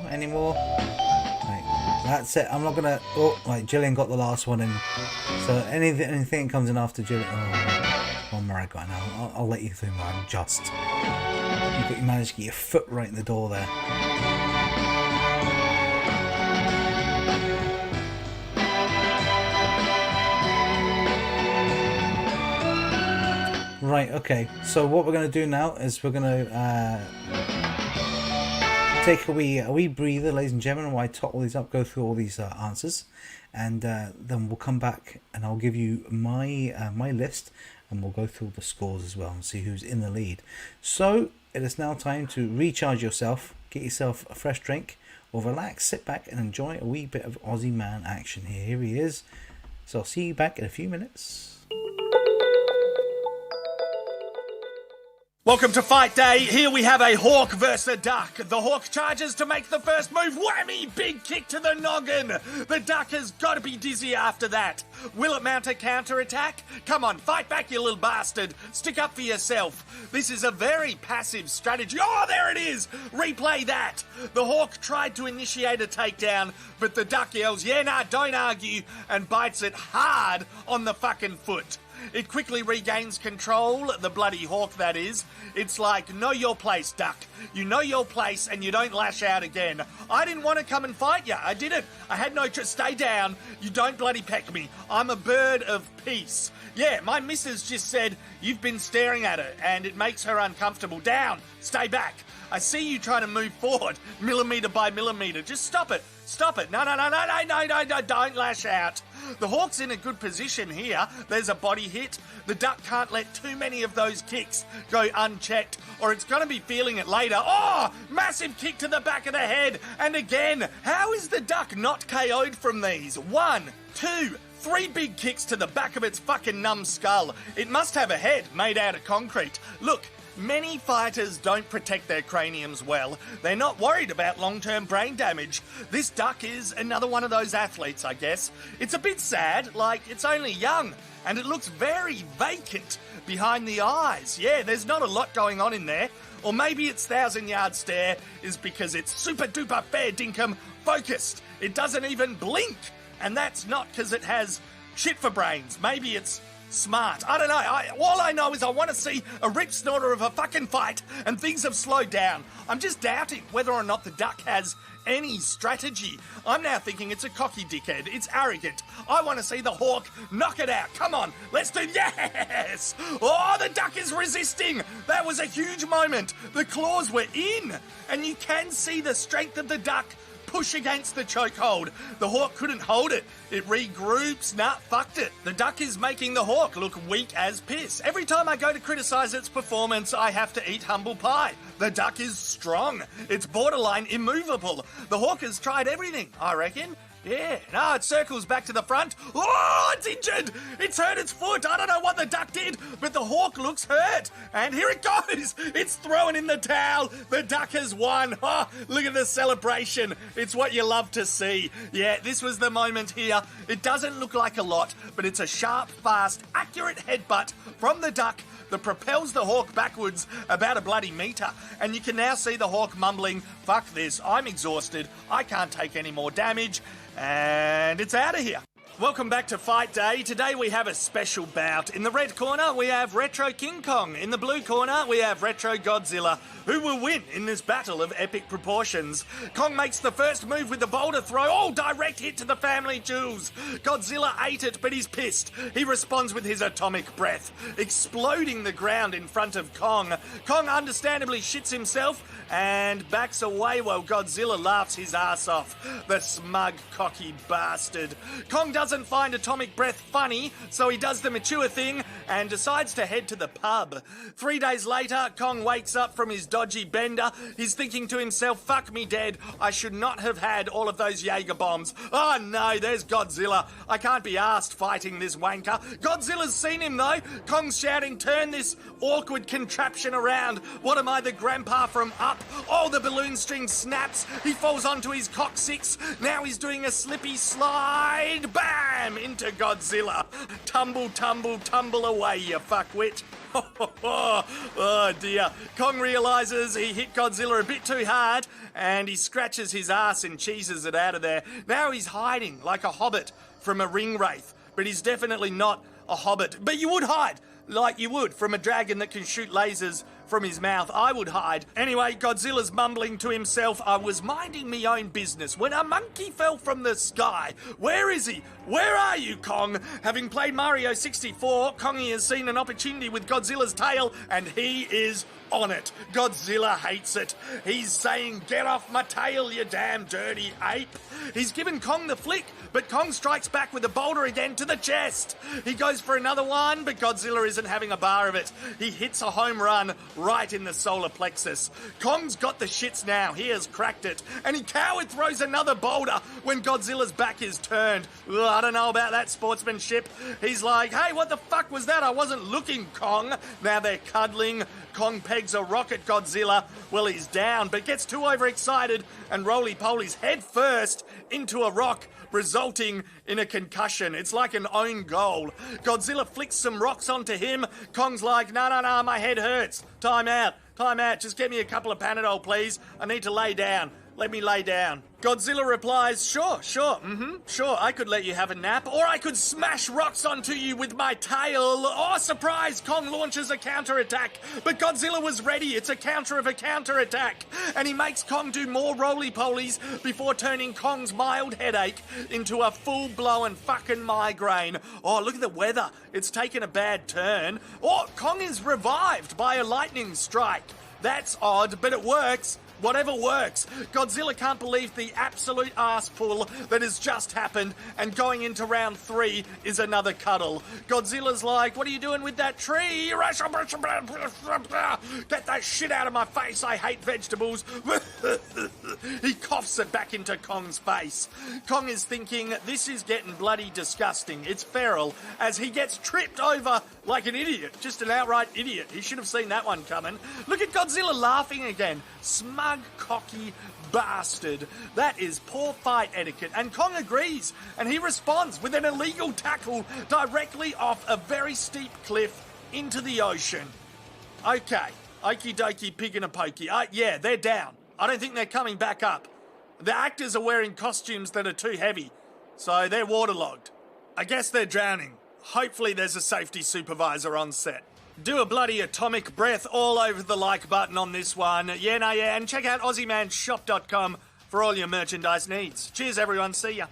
Any more? Right, that's it. I'm not gonna. Oh, right, Gillian got the last one in. So anything that comes in after Gillian. Oh, Mariah got now. I'll let you through, Mariah. Just. You managed to get your foot right in the door there. Right. Okay. So what we're gonna do now is we're gonna. Take a wee breather, ladies and gentlemen, while I tot all these up, go through all these answers, and then we'll come back and I'll give you my my list, and we'll go through the scores as well and see who's in the lead. So it is now time to recharge yourself, get yourself a fresh drink, or relax, sit back and enjoy a wee bit of Aussie man action here. Here he is. So I'll see you back in a few minutes. Welcome to Fight Day. Here we have a hawk versus a duck. The hawk charges to make the first move. Whammy! Big kick to the noggin. The duck has got to be dizzy after that. Will it mount a counter-attack? Come on, fight back, you little bastard. Stick up for yourself. This is a very passive strategy. Oh, there it is. Replay that. The hawk tried to initiate a takedown, but the duck yells, yeah, nah, don't argue, and bites it hard on the fucking foot. It quickly regains control, the bloody hawk that is. It's like, know your place, duck. You know your place and you don't lash out again. I didn't want to come and fight you. I didn't. I had no choice. Stay down. You don't bloody peck me. I'm a bird of peace. Yeah, my missus just said, you've been staring at her and it makes her uncomfortable. Down. Stay back. I see you trying to move forward, millimetre by millimetre. Just stop it. Stop it. No, don't lash out. The hawk's in a good position here. There's a body hit. The duck can't let too many of those kicks go unchecked, or it's going to be feeling it later. Oh, massive kick to the back of the head. And again, how is the duck not KO'd from these? 1, 2, 3 big kicks to the back of its fucking numb skull. It must have a head made out of concrete. Look, many fighters don't protect their craniums well. They're not worried about long-term brain damage. This duck is another one of those athletes, I guess. It's a bit sad, like it's only young, and it looks very vacant behind the eyes. Yeah, there's not a lot going on in there. Or maybe its 1,000-yard stare is because it's super-duper fair dinkum focused. It doesn't even blink. And that's not because it has shit for brains. Maybe it's smart. I don't know. All I know is I want to see a rip snorter of a fucking fight, and things have slowed down. I'm just doubting whether or not the duck has any strategy. I'm now thinking it's a cocky dickhead. It's arrogant. I want to see the hawk knock it out. Come on, let's do... Yes! Oh, the duck is resisting. That was a huge moment. The claws were in, and you can see the strength of the duck push against the chokehold. The hawk couldn't hold it. It regroups. Nah, fucked it. The duck is making the hawk look weak as piss. Every time I go to criticise its performance, I have to eat humble pie. The duck is strong. It's borderline immovable. The hawk has tried everything, I reckon. Yeah, no, it circles back to the front. Oh, it's injured! It's hurt its foot. I don't know what the duck did, but the hawk looks hurt. And here it goes. It's throwing in the towel. The duck has won. Oh, look at the celebration. It's what you love to see. Yeah, this was the moment here. It doesn't look like a lot, but it's a sharp, fast, accurate headbutt from the duck that propels the hawk backwards about a bloody metre. And you can now see the hawk mumbling, fuck this, I'm exhausted, I can't take any more damage, and it's out of here. Welcome back to Fight Day. Today we have a special bout. In the red corner, we have Retro King Kong. In the blue corner, we have Retro Godzilla. Who will win in this battle of epic proportions? Kong makes the first move with the boulder throw. Oh, direct hit to the family jewels. Godzilla ate it, but he's pissed. He responds with his atomic breath, exploding the ground in front of Kong. Kong understandably shits himself and backs away while Godzilla laughs his ass off. The smug, cocky bastard. Kong doesn't find atomic breath funny, so he does the mature thing and decides to head to the pub. 3 days later, Kong wakes up from his dodgy bender. He's thinking to himself, fuck me dead, I should not have had all of those Jaeger bombs. Oh no, there's Godzilla. I can't be arsed fighting this wanker. Godzilla's seen him though. Kong's shouting, turn this awkward contraption around. What am I, the grandpa from Up? Oh, the balloon string snaps. He falls onto his coccyx. Now he's doing a slippy slide. Bam! Into Godzilla. Tumble, tumble, tumble away, you fuckwit. Oh dear. Kong realises he hit Godzilla a bit too hard and he scratches his ass and cheeses it out of there. Now he's hiding like a hobbit from a ring wraith, but he's definitely not a hobbit. But you would hide like you would from a dragon that can shoot lasers from his mouth. I would hide. Anyway, Godzilla's mumbling to himself, I was minding me own business when a monkey fell from the sky. Where is he? Where are you, Kong? Having played Mario 64, Kongi has seen an opportunity with Godzilla's tail, and he is on it. Godzilla hates it. He's saying, get off my tail, you damn dirty ape. He's given Kong the flick, but Kong strikes back with a boulder again to the chest. He goes for another one, but Godzilla isn't having a bar of it. He hits a home run right in the solar plexus. Kong's got the shits now. He has cracked it. And he coward throws another boulder when Godzilla's back is turned. Ugh, I don't know about that sportsmanship. He's like, hey, what the fuck was that? I wasn't looking, Kong. Now they're cuddling. Kong pegs a rock at Godzilla. Well, he's down, but gets too overexcited and roly-polies head first into a rock, resulting in a concussion. It's like an own goal. Godzilla flicks some rocks onto him. Kong's like, no, my head hurts. Time out. Just get me a couple of Panadol, please. I need to lay down. Let me lay down. Godzilla replies, sure, I could let you have a nap, or I could smash rocks onto you with my tail. Oh, surprise, Kong launches a counterattack, but Godzilla was ready. It's a counter of a counterattack, and he makes Kong do more roly-polies before turning Kong's mild headache into a full-blown fucking migraine. Oh, look at the weather. It's taken a bad turn. Oh, Kong is revived by a lightning strike. That's odd, but it works. Whatever works. Godzilla can't believe the absolute ass pull that has just happened, and going into round 3 is another cuddle. Godzilla's like, what are you doing with that tree? Get that shit out of my face, I hate vegetables. He coughs it back into Kong's face. Kong is thinking, this is getting bloody disgusting. It's feral, as he gets tripped over like an idiot. Just an outright idiot. He should have seen that one coming. Look at Godzilla laughing again. Smug, cocky bastard. That is poor fight etiquette. And Kong agrees, and he responds with an illegal tackle directly off a very steep cliff into the ocean. Okay, okie dokie, pig in a pokey. Yeah, they're down. I don't think they're coming back up. The actors are wearing costumes that are too heavy, so they're waterlogged. I guess they're drowning. Hopefully there's a safety supervisor on set. Do a bloody atomic breath all over the like button on this one. Yeah, and check out AussieManShop.com for all your merchandise needs. Cheers, everyone. See ya.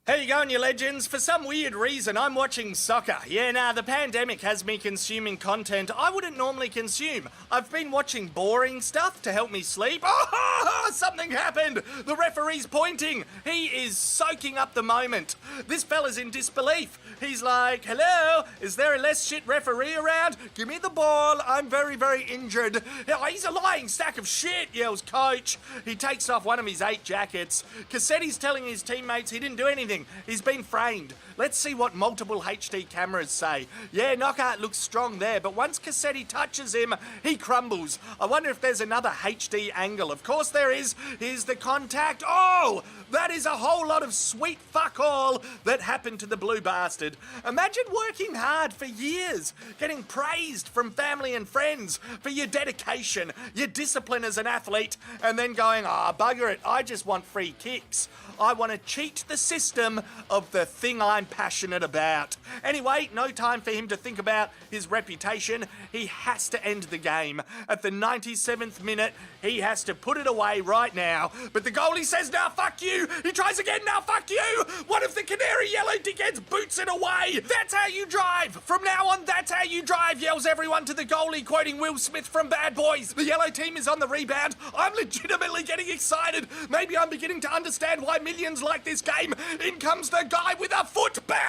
How you going, you legends? For some weird reason, I'm watching soccer. Yeah, the pandemic has me consuming content I wouldn't normally consume. I've been watching boring stuff to help me sleep. Oh, something happened! The referee's pointing. He is soaking up the moment. This fella's in disbelief. He's like, hello, is there a less shit referee around? Give me the ball, I'm very, very injured. Oh, he's a lying sack of shit, yells coach. He takes off one of his 8 jackets. Cassetti's telling his teammates he didn't do anything. He's been framed. Let's see what multiple HD cameras say. Yeah, Knockout looks strong there, but once Cassetti touches him, he crumbles. I wonder if there's another HD angle. Of course there is. Here's the contact. Oh, that is a whole lot of sweet fuck all that happened to the blue bastard. Imagine working hard for years, getting praised from family and friends for your dedication, your discipline as an athlete, and then going, bugger it, I just want free kicks. I want to cheat the system of the thing I'm passionate about. Anyway, no time for him to think about his reputation. He has to end the game. At the 97th minute, he has to put it away right now. But the goalie says, now fuck you. He tries again, now fuck you. One of the canary yellow dickheads boots it away. That's how you drive. From now on, that's how you drive, yells everyone to the goalie, quoting Will Smith from Bad Boys. The yellow team is on the rebound. I'm legitimately getting excited. Maybe I'm beginning to understand why millions like this game. In comes the guy with a foot. Bam!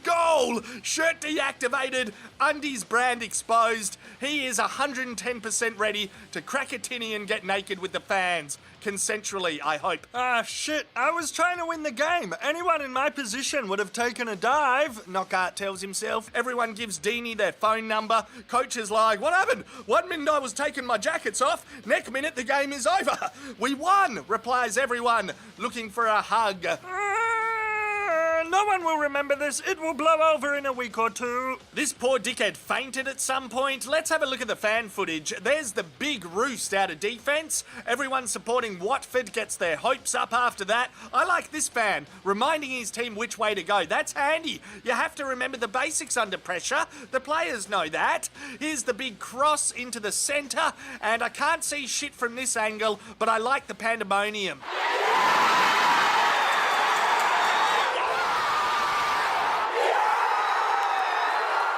Goal! Shirt deactivated, undies brand exposed. He is 110% ready to crack a tinny and get naked with the fans. Consensually, I hope. Shit, I was trying to win the game. Anyone in my position would have taken a dive, Knockout tells himself. Everyone gives Deanie their phone number. Coach is like, what happened? 1 minute I was taking my jackets off. Next minute the game is over. We won, replies everyone, looking for a hug. No one will remember this. It will blow over in a week or two. This poor dickhead fainted at some point. Let's have a look at the fan footage. There's the big roost out of defence. Everyone supporting Watford gets their hopes up after that. I like this fan, reminding his team which way to go. That's handy. You have to remember the basics under pressure. The players know that. Here's the big cross into the centre, and I can't see shit from this angle, but I like the pandemonium.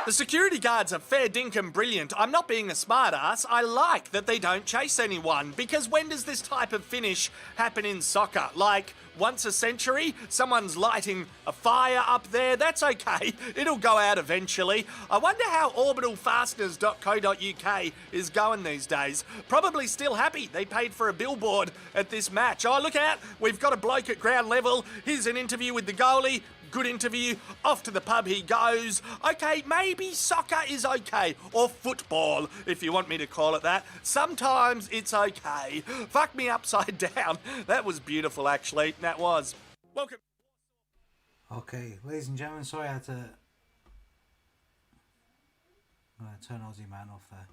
The security guards are fair dinkum brilliant. I'm not being a smart-ass. I like that they don't chase anyone, because when does this type of finish happen in soccer? Like, once a century? Someone's lighting a fire up there? That's okay. It'll go out eventually. I wonder how orbitalfasteners.co.uk is going these days. Probably still happy they paid for a billboard at this match. Oh, look out. We've got a bloke at ground level. Here's an interview with the goalie. Good interview. Off to the pub he goes. Okay, maybe soccer is okay. Or football, if you want me to call it that. Sometimes it's okay. Fuck me upside down. That was beautiful, actually. That was. Welcome. Okay, ladies and gentlemen, sorry I had to turn Aussie Man off there.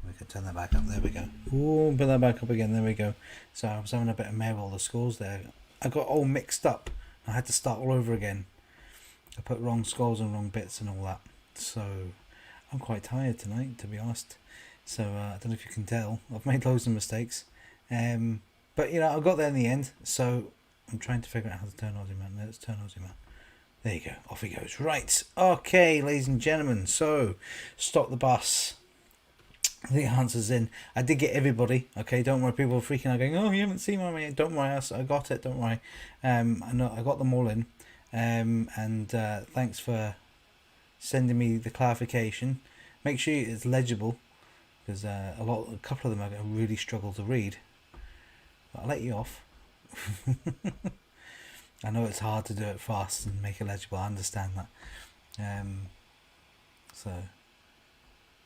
We can turn that back up. There we go. Ooh, put that back up again. There we go. So I was having a bit of mare with all the scores there. I got all mixed up. I had to start all over again. I put wrong scores and wrong bits and all that. So I'm quite tired tonight, to be honest. So I don't know if you can tell. I've made loads of mistakes. But, you know, I got there in the end. So I'm trying to figure out how to turn Aussie Man. Let's turn Aussie Man. There you go. Off he goes. Right. Okay, ladies and gentlemen. So, stop the bus. The answer's in. I did get everybody. Okay, don't worry. People are freaking out going, oh, you haven't seen my. Don't worry, I got it. Don't worry. I know I got them all in. And thanks for sending me the clarification. Make sure it's legible, because a couple of them I really struggle to read. But I'll let you off. I know it's hard to do it fast and make it legible. I understand that. So.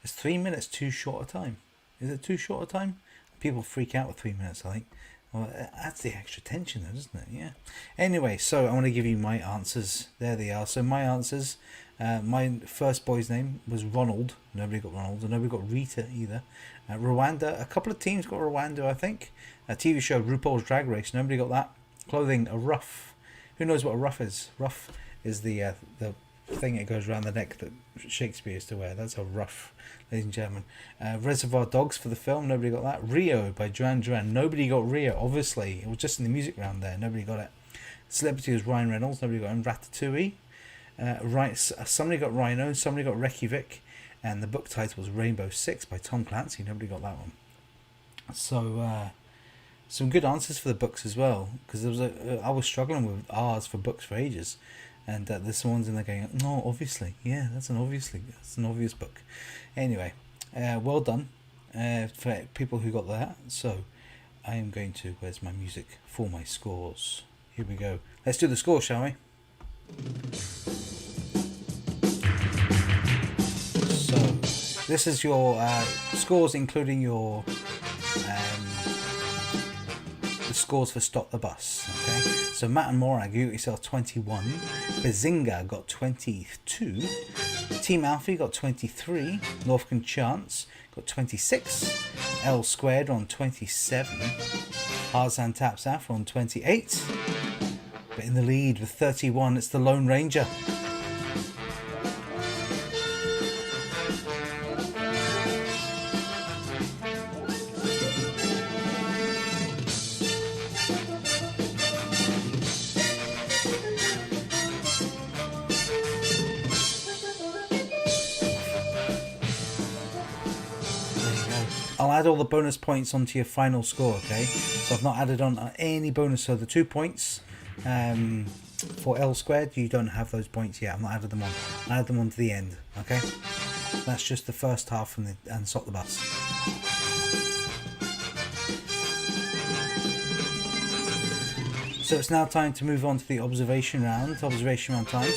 Is 3 minutes too short a time? Is it too short a time? People freak out with 3 minutes, I think. Well, that's the extra tension though, isn't it? Yeah. Anyway, so I want to give you my answers. There they are. So my answers, my first boy's name was Ronald. Nobody got Ronald. And nobody got Rita either. Rwanda, a couple of teams got Rwanda, I think. A TV show, RuPaul's Drag Race. Nobody got that. Clothing, a ruff. Who knows what a ruff is? Ruff is the thing that goes around the neck that Shakespeare used to wear. That's a ruff, ladies and gentlemen. Reservoir Dogs for the film. Nobody got that. Rio by Duran Duran. Nobody got Rio, obviously. It was just in the music round there. Nobody got it. Celebrity was Ryan Reynolds. Nobody got him. Ratatouille. Somebody got Rhino. Somebody got Reykjavik. And the book title was Rainbow Six by Tom Clancy. Nobody got that one. So, some good answers for the books as well. Because I was struggling with R's for books for ages. And there's some ones in there going, no, obviously. Yeah, that's an obvious book. Anyway, well done for people who got that. So I am going to, where's my music for my scores? Here we go. Let's do the score, shall we? So this is your scores, including your the scores for Stop the Bus. Okay, so Matt and Morag, you got yourself 21. Bazinga got 22. Team Alfie got 23. Northcan Chance got 26. L Squared on 27. Harzan Taps Afro on 28. But in the lead with 31, it's the Lone Ranger. I'll add all the bonus points onto your final score, okay? So I've not added on any bonus, so the 2 points for L Squared, you don't have those points yet. I've not added them on. I add them on to the end, okay? That's just the first half and Stop the Bus. So it's now time to move on to the observation round. Observation round time.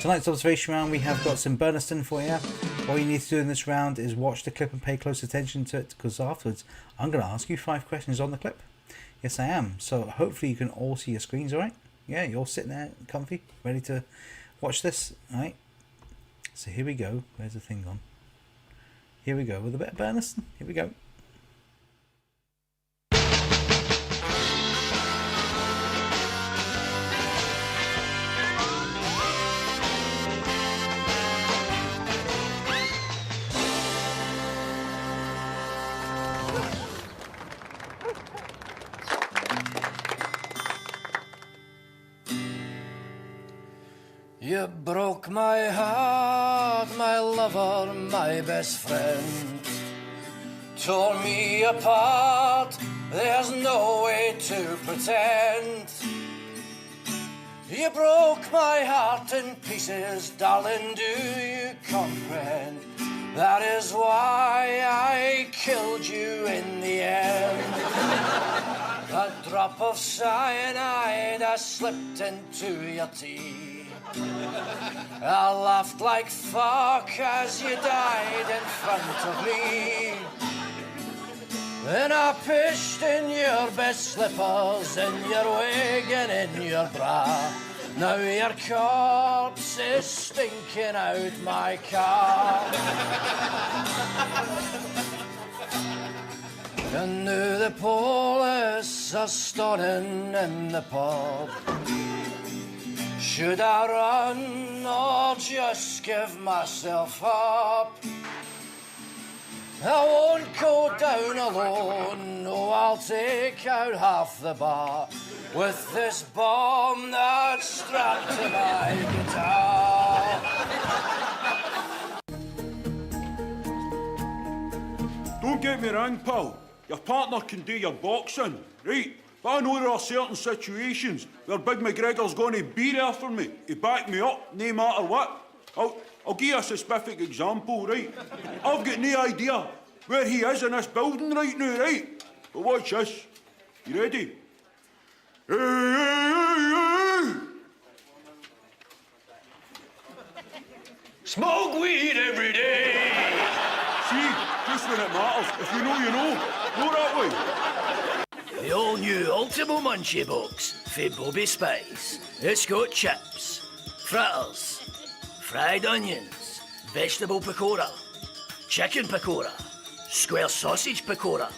Tonight's observation round, we have got some Burniston for you. All you need to do in this round is watch the clip and pay close attention to it, because afterwards I'm going to ask you 5 questions on the clip. Yes, I am. So hopefully you can all see your screens, all right? Yeah, you're all sitting there comfy, ready to watch this, all right? So here we go. Where's the thing gone? Here we go with a bit of Bernison. Here we go. You broke my heart, my lover, my best friend. Tore me apart, there's no way to pretend. You broke my heart in pieces, darling, do you comprehend? That is why I killed you in the end. A drop of cyanide I slipped into your tea. I laughed like fuck as you died in front of me. Then I pissed in your best slippers, in your wig and in your bra. Now your corpse is stinking out my car. And now the police are stunning in the pub. Should I run or just give myself up? I won't go down alone, no, I'll take out half the bar with this bomb that's strapped to my guitar. Don't get me wrong, pal. Your partner can do your boxing, right? But I know there are certain situations where Big McGregor's going to be there for me, to back me up, no matter what. I'll give you a specific example, right? I've got no idea where he is in this building right now, right? But watch this. You ready? Hey, hey, hey, hey. Smoke weed every day. See, just when it matters. If you know, you know. Go that way. The all-new Ultimo Munchie Box for Bobby Spice. It's got chips, fritters, fried onions, vegetable pakora, chicken pakora, square sausage pakora,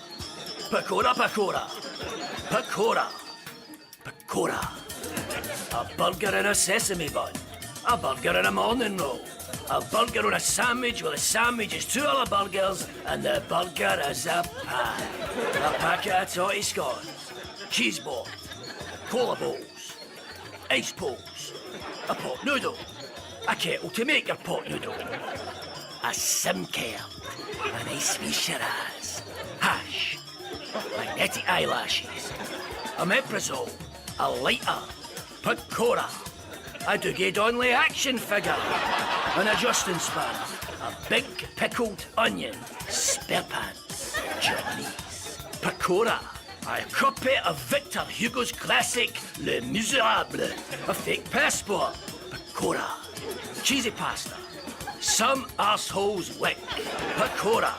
pakora pakora, pakora, pakora. A burger in a sesame bun, a burger in a morning roll, a burger on a sandwich with a sandwich is 2 other burgers and the burger is a pie. A packet of totty scones, cheese board, cola bowls, ice poles, a pot noodle, a kettle to make your pot noodle, a Simcare, a nice wee Shiraz, hash, magnetic eyelashes, a Meprazole, a lighter, pakora, a Dougie Donnelly action figure, an adjusting span, a big pickled onion, spare pants, journeys, pakora, a copy of Victor Hugo's classic Les Miserables, a fake passport, pakora, cheesy pasta, some arsehole's wick, pakora,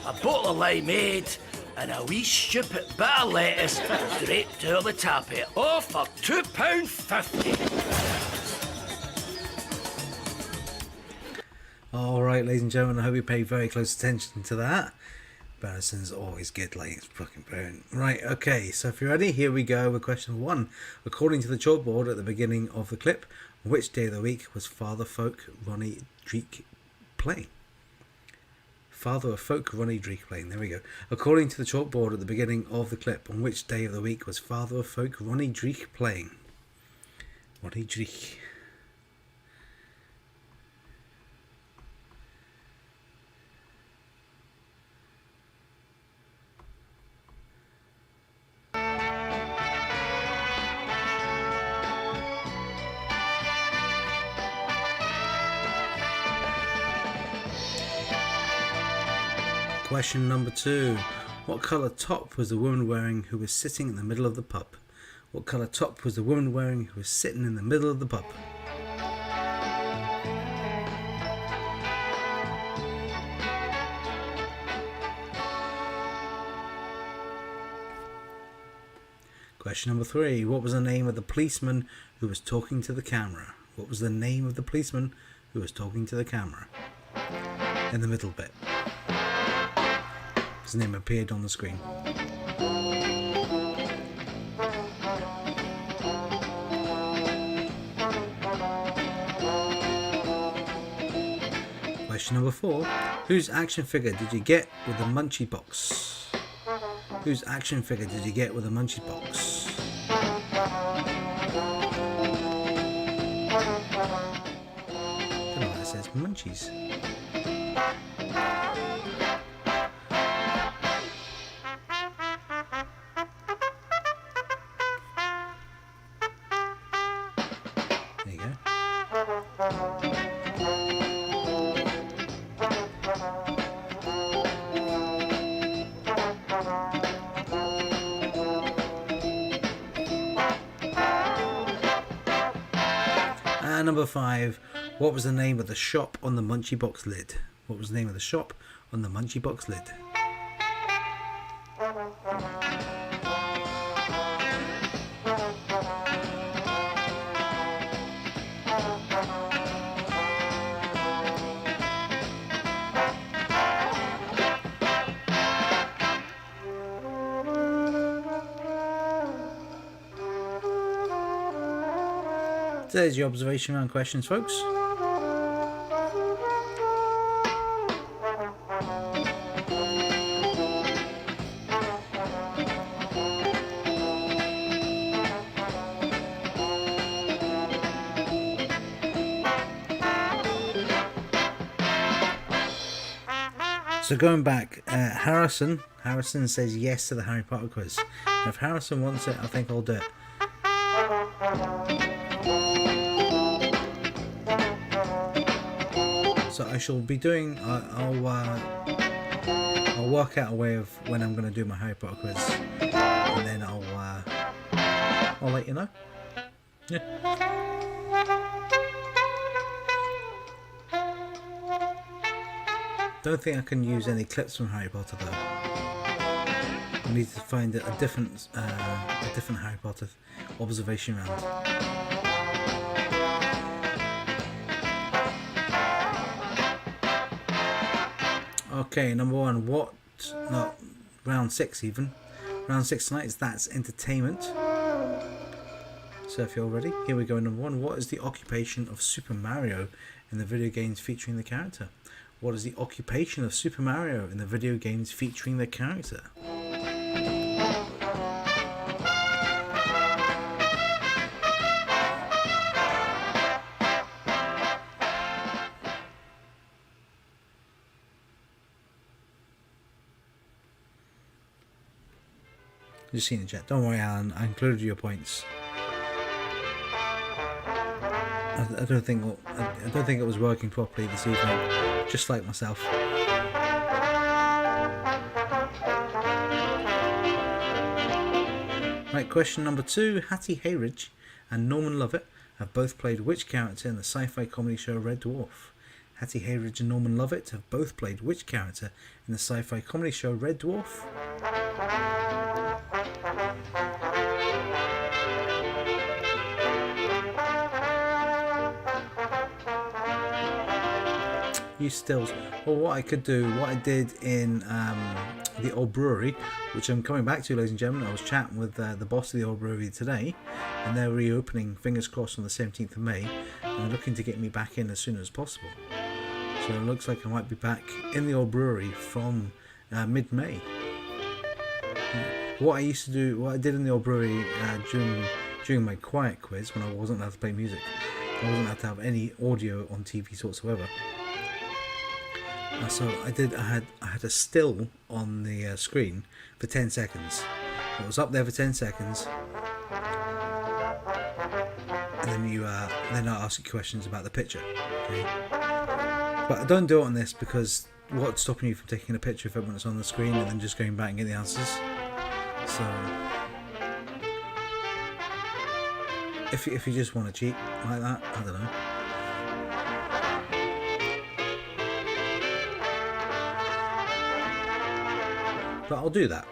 a bottle of limeade, and a wee stupid bit of lettuce draped over the top of it, all for £2.50. All right, ladies and gentlemen, I hope you pay very close attention to that. Barrison's always good, like it's fucking brilliant. Right, okay, so if you're ready, here we go with question 1. According to the chalkboard at the beginning of the clip, on which day of the week was Father Folk Ronnie Dreek playing? Father of Folk Ronnie Dreek playing, there we go. According to the chalkboard at the beginning of the clip, on which day of the week was Father of Folk Ronnie Dreek playing? Ronnie Dreek. Question number 2. What colour top was the woman wearing who was sitting in the middle of the pub? What colour top was the woman wearing who was sitting in the middle of the pub? Question number 3. What was the name of the policeman who was talking to the camera? What was the name of the policeman who was talking to the camera? In the middle bit. His name appeared on the screen. Question number 4. Whose action figure did you get with the Munchie box? Whose action figure did you get with the Munchie box? I don't know why it says Munchies. There you go. Number 5. What was the name of the shop on the Munchie box lid? What was the name of the shop on the Munchie box lid? There's your observation round questions, folks. So going back, Harrison says yes to the Harry Potter quiz. If Harrison wants it, I think I'll do it. So I shall be doing. I'll work out a way of when I'm going to do my Harry Potter quiz, and then I'll let you know. Yeah. Don't think I can use any clips from Harry Potter though. I need to find a different Harry Potter observation round. Okay, number 1. Round 6 even. Round 6 tonight is That's Entertainment. So if you're ready, here we go. Number 1. What is the occupation of Super Mario in the video games featuring the character? What is the occupation of Super Mario in the video games featuring the character? Just seen the chat. Don't worry, Alan. I included your points. I don't think it was working properly this evening. Just like myself. Right, question number 2. Hattie Hayridge and Norman Lovett have both played which character in the sci-fi comedy show Red Dwarf? Hattie Hayridge and Norman Lovett have both played which character in the sci-fi comedy show Red Dwarf? You stills. Well, what I did in the old brewery, which I'm coming back to, ladies and gentlemen. I was chatting with the boss of the old brewery today, and they're reopening, fingers crossed, on the 17th of May, and they're looking to get me back in as soon as possible. So it looks like I might be back in the old brewery from mid-May. What I did in the old brewery during my quiet quiz, when I wasn't allowed to play music, I wasn't allowed to have any audio on TVs whatsoever. So I had a still on the screen for 10 seconds. It was up there for 10 seconds, and then I'll ask you questions about the picture. Okay? But I don't do it on this because what's stopping you from taking a picture of it when it's on the screen and then just going back and getting the answers? So if you just want to cheat like that, I don't know. But I'll do that.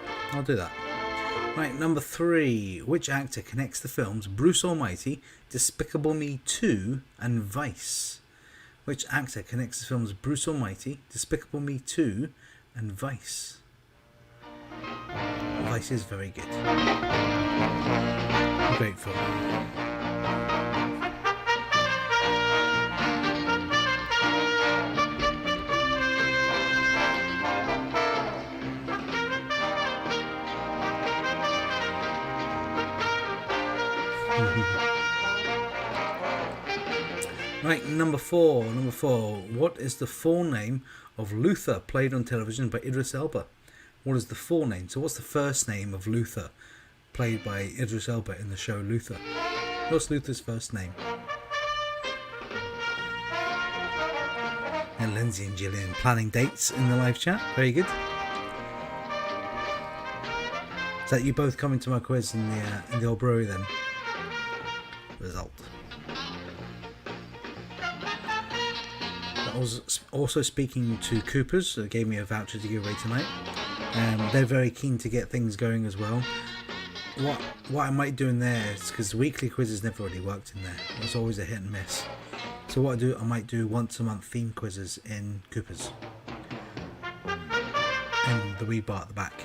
Right, number 3. Which actor connects the films Bruce Almighty, Despicable Me 2 and Vice? Which actor connects the films Bruce Almighty, Despicable Me 2 and Vice? Vice is very good. Great film. Right, number four. What is the full name of Luther, played on television by Idris Elba? What is the full name? So what's the first name of Luther, played by Idris Elba in the show Luther? What's Luther's first name? And Lindsay and Gillian planning dates in the live chat. Very good. Is that you both coming to my quiz in the old brewery then? Result. I was also speaking to Coopers, that gave me a voucher to give away tonight. They're very keen to get things going as well. What I might do in there is, because weekly quizzes never really worked in there, it's always a hit and miss. So what I might do once a month theme quizzes in Coopers, in the wee bar at the back,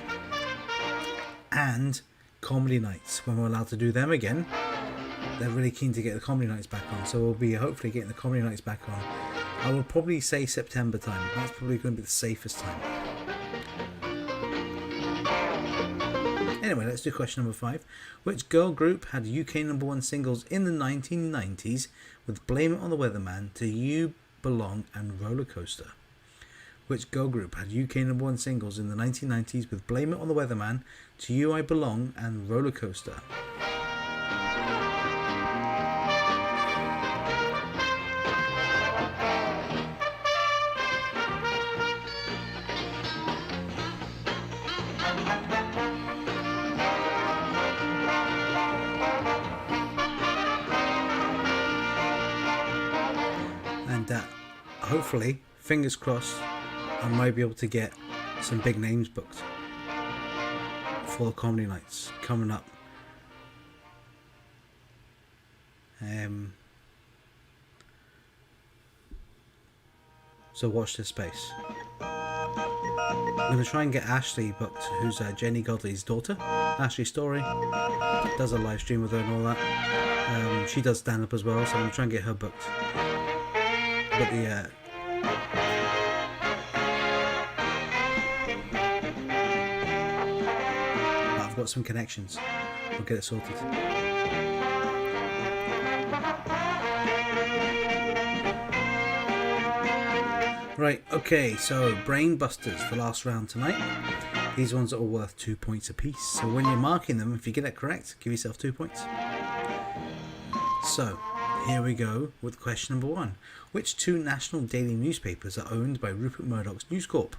and comedy nights when we're allowed to do them again. They're really keen to get the comedy nights back on, so we'll be hopefully getting the comedy nights back on. I will probably say September time. That's probably going to be the safest time. Anyway, let's do question number 5. Which girl group had UK #1 singles in the 1990s with Blame It on the Weatherman, To You Belong and Roller Coaster? Which girl group had UK #1 singles in the 1990s with Blame It on the Weatherman, To You I Belong and Roller Coaster? Hopefully, fingers crossed, I might be able to get some big names booked for the comedy nights coming up. So watch this space. I'm going to try and get Ashley booked, who's Jenny Godley's daughter. Ashley Story does a live stream with her and all that. She does stand up as well, so I'm going to try and get her booked. But I've got some connections. We'll get it sorted. Right, okay, so Brain Busters, the last round tonight. These ones are all worth 2 points apiece. So when you're marking them, if you get it correct, give yourself 2 points. So, here we go with question number 1. Which 2 national daily newspapers are owned by Rupert Murdoch's News Corp?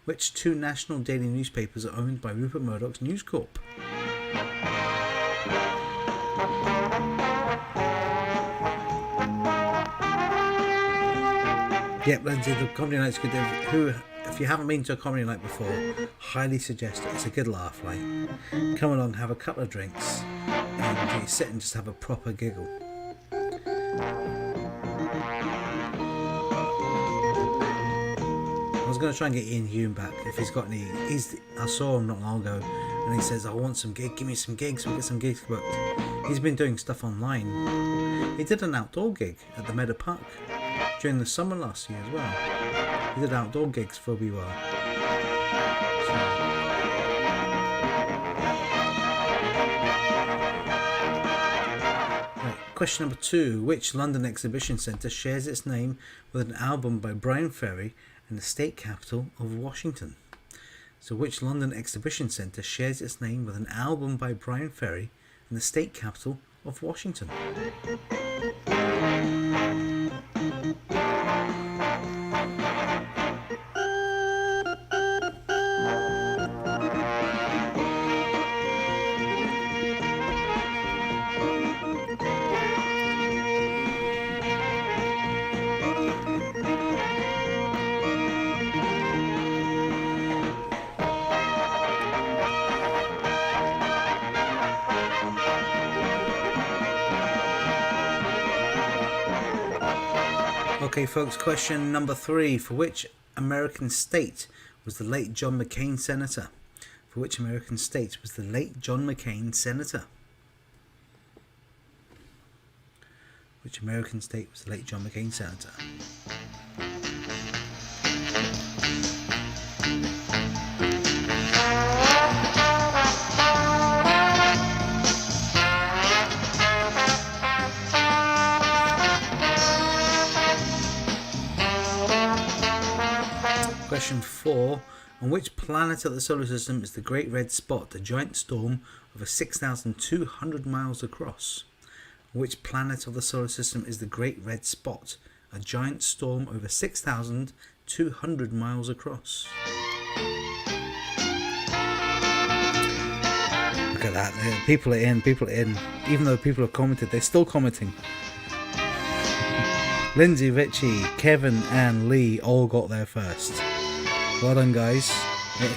Which 2 national daily newspapers are owned by Rupert Murdoch's News Corp? Yep, Lindsay, the comedy night's good. If you haven't been to a comedy night before, highly suggest it. It's a good laugh, like. Come along, have a couple of drinks, and you sit and just have a proper giggle. I was going to try and get Ian Hume back if he's got any. I saw him not long ago, and he says, "I want some gig. Give me some gigs. We'll get some gigs booked." He's been doing stuff online. He did an outdoor gig at the Meadow Park during the summer last year as well. He did outdoor gigs for a wee while. Right, question number 2. Which London exhibition centre shares its name with an album by Brian Ferry and the state capital of Washington? So which London exhibition centre shares its name with an album by Brian Ferry and the state capital of Washington? Okay, folks, question number 3. For which American state was the late John McCain senator? For which American state was the late John McCain senator? Which American state was the late John McCain senator? Question 4. On which planet of the solar system is the Great Red Spot, a giant storm over 6,200 miles across? Which planet of the solar system is the Great Red Spot, a giant storm over 6,200 miles across? Look at that. People are in. Even though people have commented, they're still commenting. Lindsay, Richie, Kevin and Lee all got there first. Well done, guys.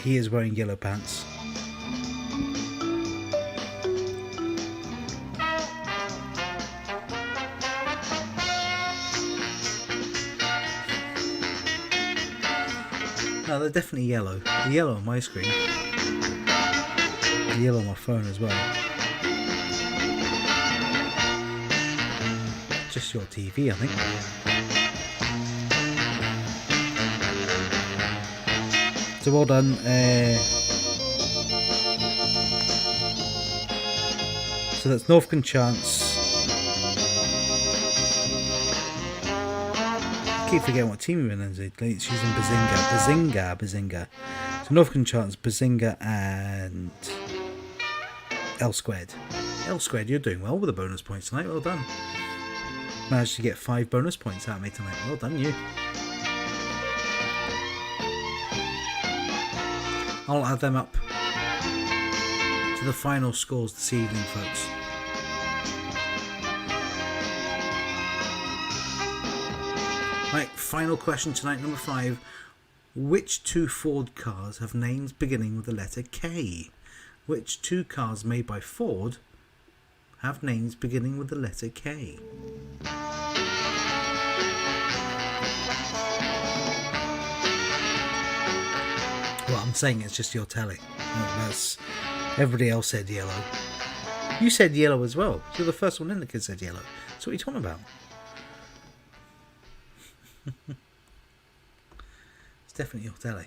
He is wearing yellow pants. No, they're definitely yellow. They're yellow on my screen. They're yellow on my phone as well. Just your TV, I think. So well done. So that's Northcote Chance. I keep forgetting what team we're in. She's in Bazinga. So Northcote Chance, Bazinga, and L Squared. L Squared, you're doing well with the bonus points tonight. Well done. Managed to get 5 bonus points out of me tonight. Well done, you. I'll add them up to the final scores this evening, folks. Right, final question tonight, number 5. Which 2 Ford cars have names beginning with the letter K? Which 2 cars made by Ford have names beginning with the letter K? Well, I'm saying it's just your telly. That's, everybody else said yellow. You said yellow as well. You're the first one in the kid said yellow. So what are you talking about? It's definitely your telly.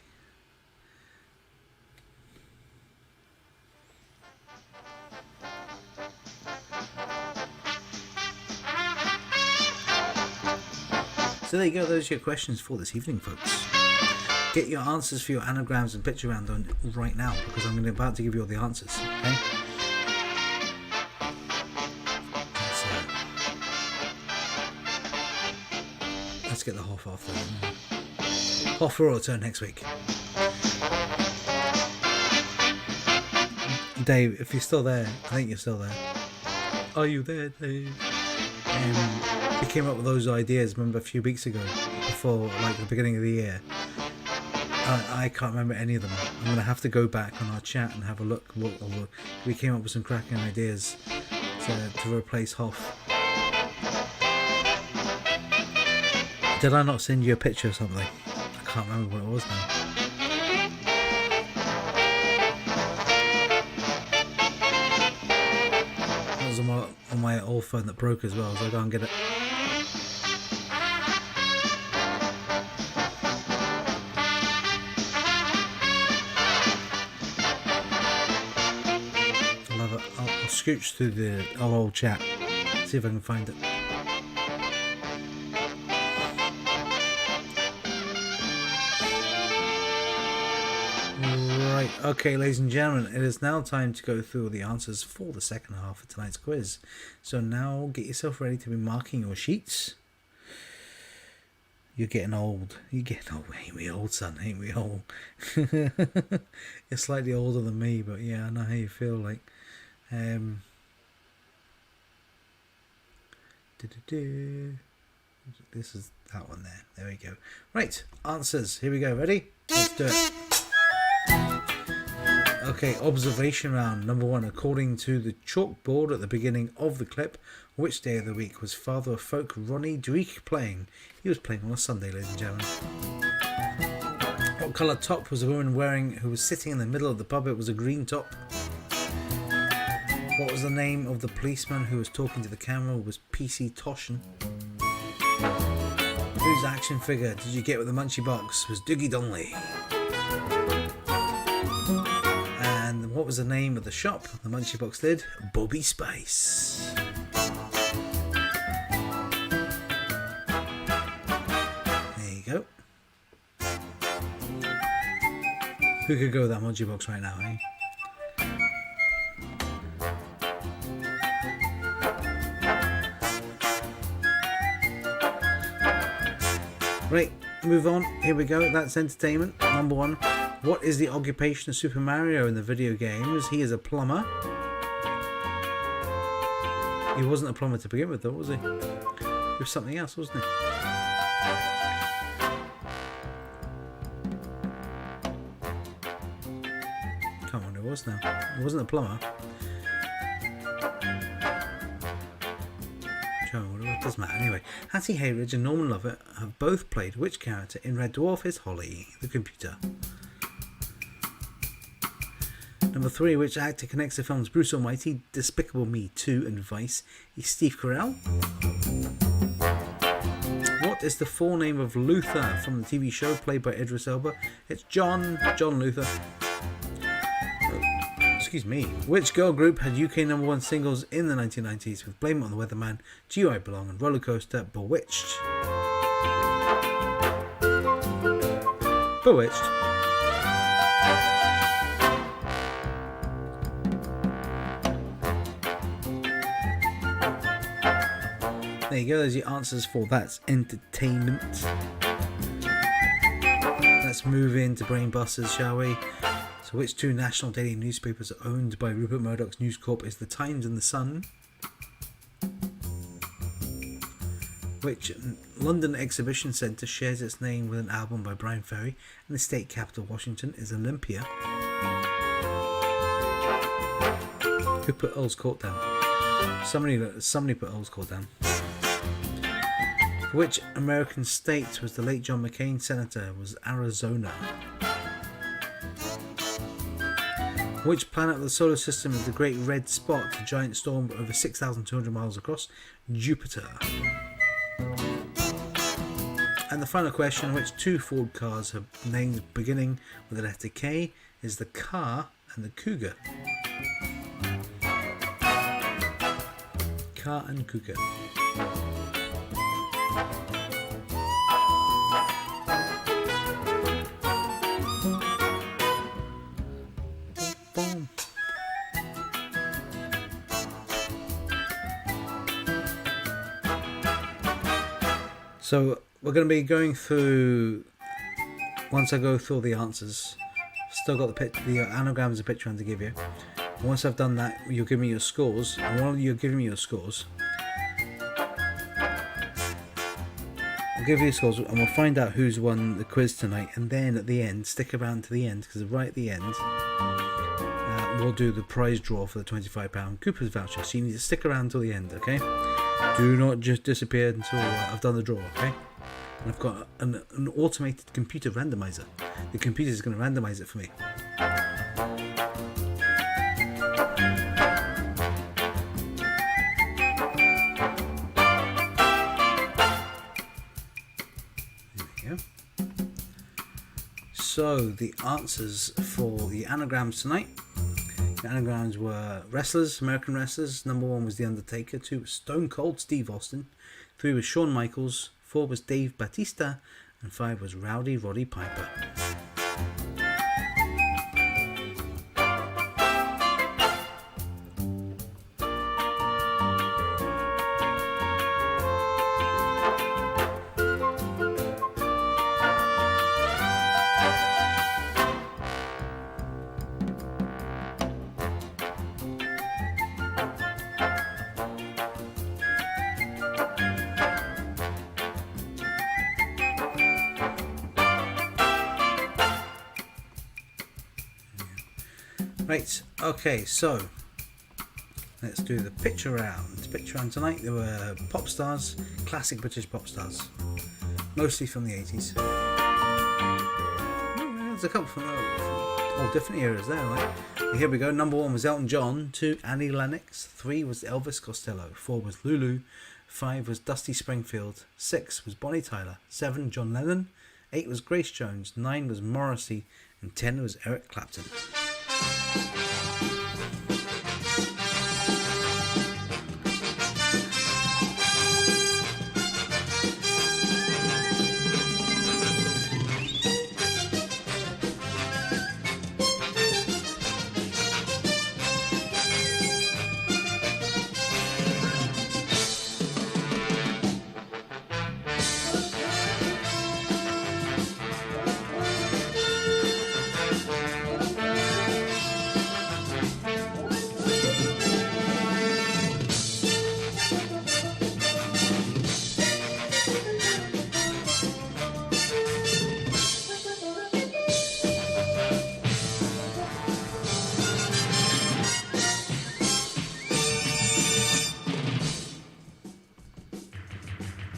So there you go, those are your questions for this evening, folks. Get your answers for your anagrams and picture round on right now, because I'm about to give you all the answers. Okay? Let's get the Hoff off then. Hoff for our turn next week. Dave, if you're still there, I think you're still there. Are you there, Dave? We came up with those ideas, remember, a few weeks ago, before like the beginning of the year. I can't remember any of them. I'm going to have to go back on our chat and have a look. We came up with some cracking ideas to replace Hoff. Did I not send you a picture of something? I can't remember what it was now. That was on my old phone that broke as well, so I go and get it. I'll scooch through the old chat, see if I can find it. Right, okay, ladies and gentlemen, it is now time to go through the answers for the second half of tonight's quiz. So now get yourself ready to be marking your sheets. You're getting old. You're getting old. Ain't we old, son? Ain't we old? You're slightly older than me, but yeah, I know how you feel like. This is that one there. There we go. Right, answers. Here we go. Ready? Let's do it. Okay, observation round. Number 1. According to the chalkboard at the beginning of the clip, which day of the week was Father of Folk Ronnie Dreek playing? He was playing on a Sunday, ladies and gentlemen. What colour top was the woman wearing who was sitting in the middle of the pub? It was a green top. What was the name of the policeman who was talking to the camera? It was PC Toshin. Whose action figure did you get with the Munchie box? It was Doogie Donnelly. And what was the name of the shop the Munchie box did? Bobby Spice. There you go. Who could go with that Munchie box right now, eh? Right, move on. Here we go. That's entertainment. Number 1. What is the occupation of Super Mario in the video games? He is a plumber. He wasn't a plumber to begin with, though, was he? He was something else, wasn't he? Can't remember what it was now. He wasn't a plumber. It doesn't matter. Anyway, Hattie Hayridge and Norman Lovett have both played which character in Red Dwarf is Holly, the computer? Number 3, which actor connects the films Bruce Almighty, Despicable Me 2 and Vice? Is Steve Carell. What is the full name of Luther from the TV show played by Idris Elba? It's John Luther. Excuse me. Which girl group had UK number 1 singles in the 1990s with Blame It on the Weatherman, Do I Belong and Roller Coaster? Bewitched. Bewitched. There you go, there's your answers for That's Entertainment. Let's move into Brain Busters, shall we? So which 2 national daily newspapers are owned by Rupert Murdoch's News Corp? Is The Times and The Sun? Which London Exhibition Centre shares its name with an album by Brian Ferry? And the state capital, Washington, is Olympia. Who put Earl's Court down? Somebody put Earl's Court down. Which American state was the late John McCain senator? Was Arizona. Which planet of the solar system is the Great Red Spot, a giant storm over 6,200 miles across? Jupiter. And the final question, which 2 Ford cars have names beginning with the letter K? Is the Car and the Cougar. Car and Cougar. So we're going to be going through, once I go through all the answers, still got the anagrams and picture to give you. Once I've done that, you'll give me your scores, and while you're giving me your scores, I'll give you your scores and we'll find out who's won the quiz tonight, and then at the end, stick around to the end, because right at the end we'll do the prize draw for the £25 Cooper's voucher, so you need to stick around till the end, okay? Do not just disappear until I've done the draw, okay? And I've got an automated computer randomizer. The computer is going to randomize it for me. There we go. So the answers for the anagrams tonight. The anagrams were wrestlers, American wrestlers. Number 1 was The Undertaker. 2 was Stone Cold Steve Austin. 3 was Shawn Michaels. 4 was Dave Batista. And 5 was Rowdy Roddy Piper. Right, okay, so let's do the picture round. Picture round tonight. There were pop stars, classic British pop stars, mostly from the 80s. There's a couple from all different eras there, right? Here we go. Number 1 was Elton John. 2, Annie Lennox. 3 was Elvis Costello. 4 was Lulu. 5 was Dusty Springfield. 6 was Bonnie Tyler. 7, John Lennon. 8 was Grace Jones. 9 was Morrissey. And 10 was Eric Clapton.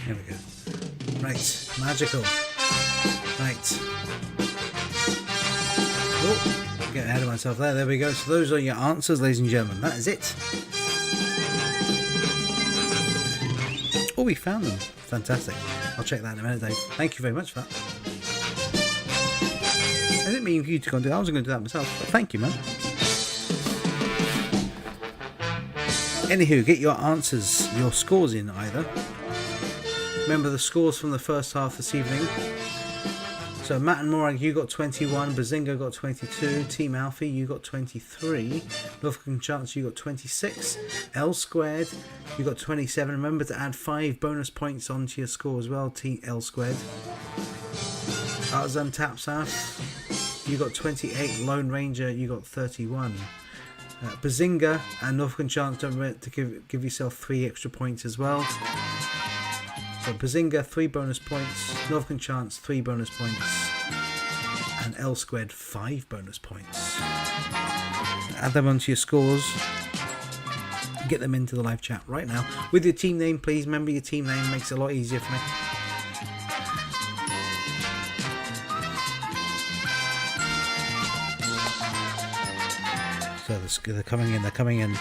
Here we go. Right, magical. Right. Oh, get ahead of myself there. There we go. So those are your answers, ladies and gentlemen. That is it. Oh, we found them. Fantastic. I'll check that in a minute, Dave. Thank you very much for that. I didn't mean you to go and do that. I was going to do that myself, but thank you, man. Anywho, get your answers, your scores in either. Remember the scores from the first half this evening. So Matt and Morag, you got 21, Bazinga got 22, Team Alfie, you got 23, Lufkin Chance, you got 26, L Squared, you got 27. Remember to add 5 bonus points onto your score as well, T L Squared. Artisan Tapsaf, you got 28, Lone Ranger, you got 31. Bazinga and Lufkin Chance, don't forget to give yourself 3 extra points as well. So Bazinga 3 bonus points, Northern Chance 3 bonus points, and L Squared 5 bonus points. Add them onto your scores. Get them into the live chat right now with your team name, please. Remember your team name, makes it a lot easier for me. So they're coming in. They're coming in.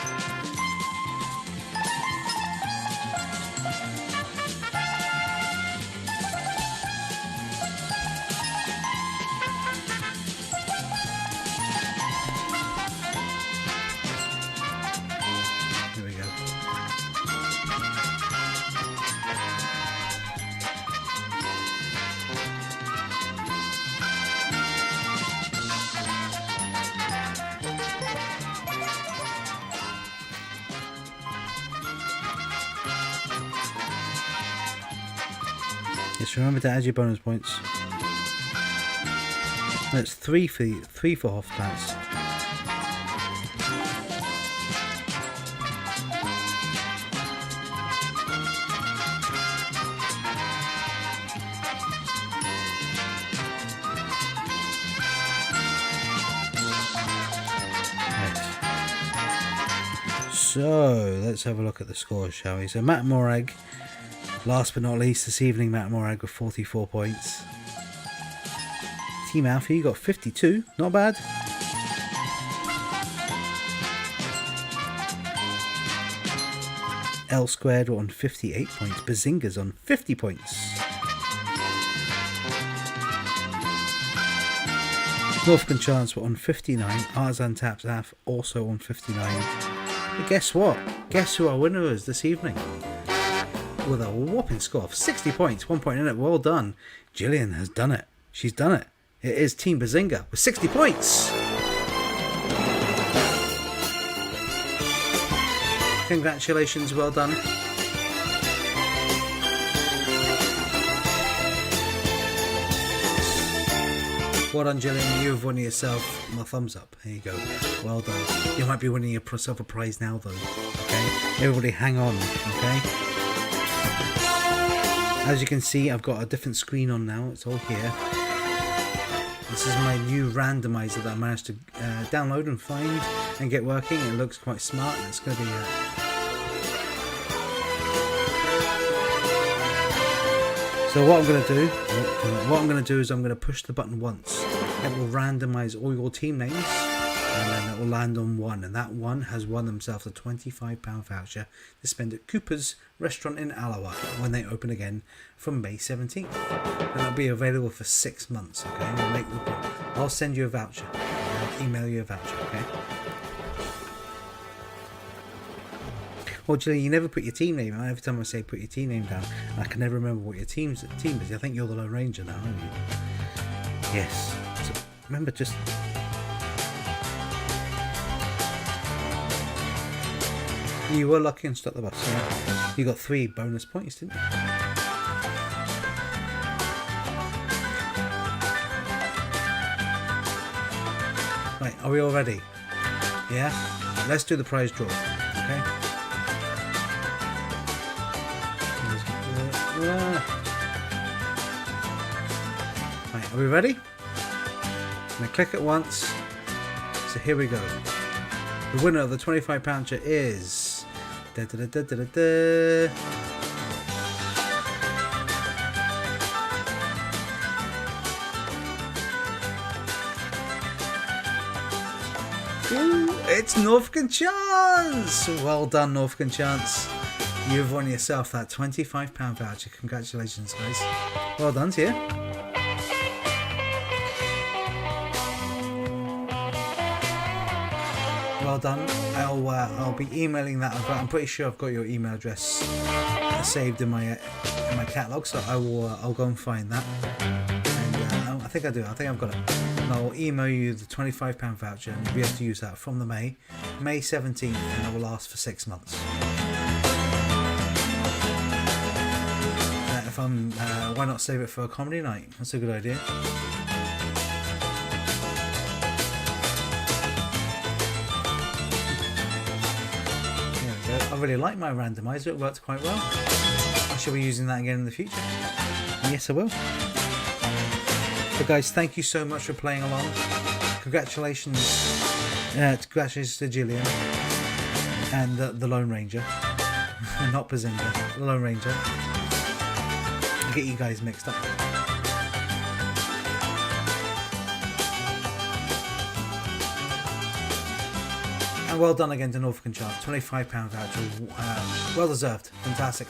Just remember to add your bonus points. That's 3 for Hofstadts. So let's have a look at the scores, shall we? So Matt Morag, last but not least this evening, Matt Morag with 44 points. Team Alfie, you got 52, not bad. L Squared were on 58 points, Bazinga's on 50 points. Northern Chance were on 59, Arzan Tapsaf also on 59. But guess what? Guess who our winner is this evening? With a whopping score of 60 points, 1 point in it. Well done. Gillian has done it. She's done it. It is Team Bazinga with 60 points. Congratulations, well done. Well done, Gillian. You've won yourself my thumbs up. There you go. Well done. You might be winning yourself a prize now, though. Okay? Everybody hang on. Okay? As you can see, I've got a different screen on now. It's all here. This is my new randomizer that I managed to download and find and get working. It looks quite smart, and it's going to be so what I'm going to do is I'm going to push the button once. It will randomize all your team names, and then it will land on one, and that one has won themselves a £25 voucher to spend at Cooper's restaurant in Alloa when they open again from May 17th. And it'll be available for 6 months. Okay, I'll send you a voucher. I'll email you a voucher. Okay. Well, Julie, you never put your team name. Every time I say put your team name down, I can never remember what your team is. I think you're the Lone Ranger now, aren't you? Yes. So remember, just you were lucky and stuck the bus. Yeah? You got 3 bonus points, didn't you? Right, are we all ready? Yeah? Let's do the prize draw. Okay? Right, are we ready? I'm going to click it once. So here we go. The winner of the £25 voucher is... Da, da, da, da, da, da. Ooh, it's Norfolk Chance! Well done, Norfolk Chance. You've won yourself that £25 voucher. Congratulations, guys. Well done to you. Well done. I'll be emailing that. I'm pretty sure I've got your email address saved in my catalogue, so I'll go and find that. And I think I do. I think I've got it. And I'll email you the £25 voucher, and you'll be able to use that from the May 17th, and it will last for 6 months. Why not save it for a comedy night? That's a good idea. I really like my randomizer. It works quite well. I shall be using that again in the future. Yes, I will. So guys, thank you so much for playing along. Congratulations to Gillian and the Lone Ranger. Not Bazinga, the Lone Ranger. I get you guys mixed up. And well done again to Norfolk Chance. £25 voucher. Well deserved. Fantastic.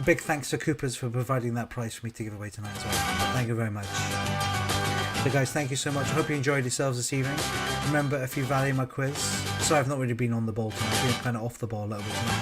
Big thanks to Coopers for providing that prize for me to give away tonight as well. Thank you very much. So guys, thank you so much. I hope you enjoyed yourselves this evening. Remember, if you value my quiz... Sorry, I've not really been on the ball tonight. I've been kind of off the ball a little bit tonight.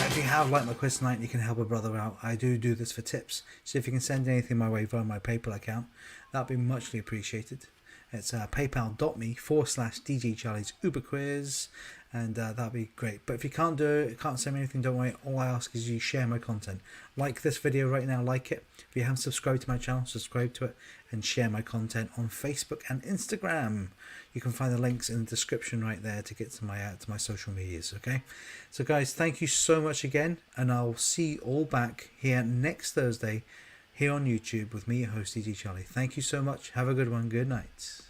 If you have liked my quiz tonight and you can help a brother out, I do this for tips. So if you can send anything my way via my PayPal account, that'd be muchly appreciated. It's paypal.me/DJ Charlie's Uber Quiz, and that'd be great. But if you can't do it, can't send me anything, don't worry. All I ask is you share my content. Like this video right now, like it. If you haven't subscribed to my channel, subscribe to it and share my content on Facebook and Instagram. You can find the links in the description right there to get to my social medias. Okay, so guys, thank you so much again, and I'll see you all back here next Thursday here on YouTube with me, your host DJ Charlie. Thank you so much. Have a good one. Good night.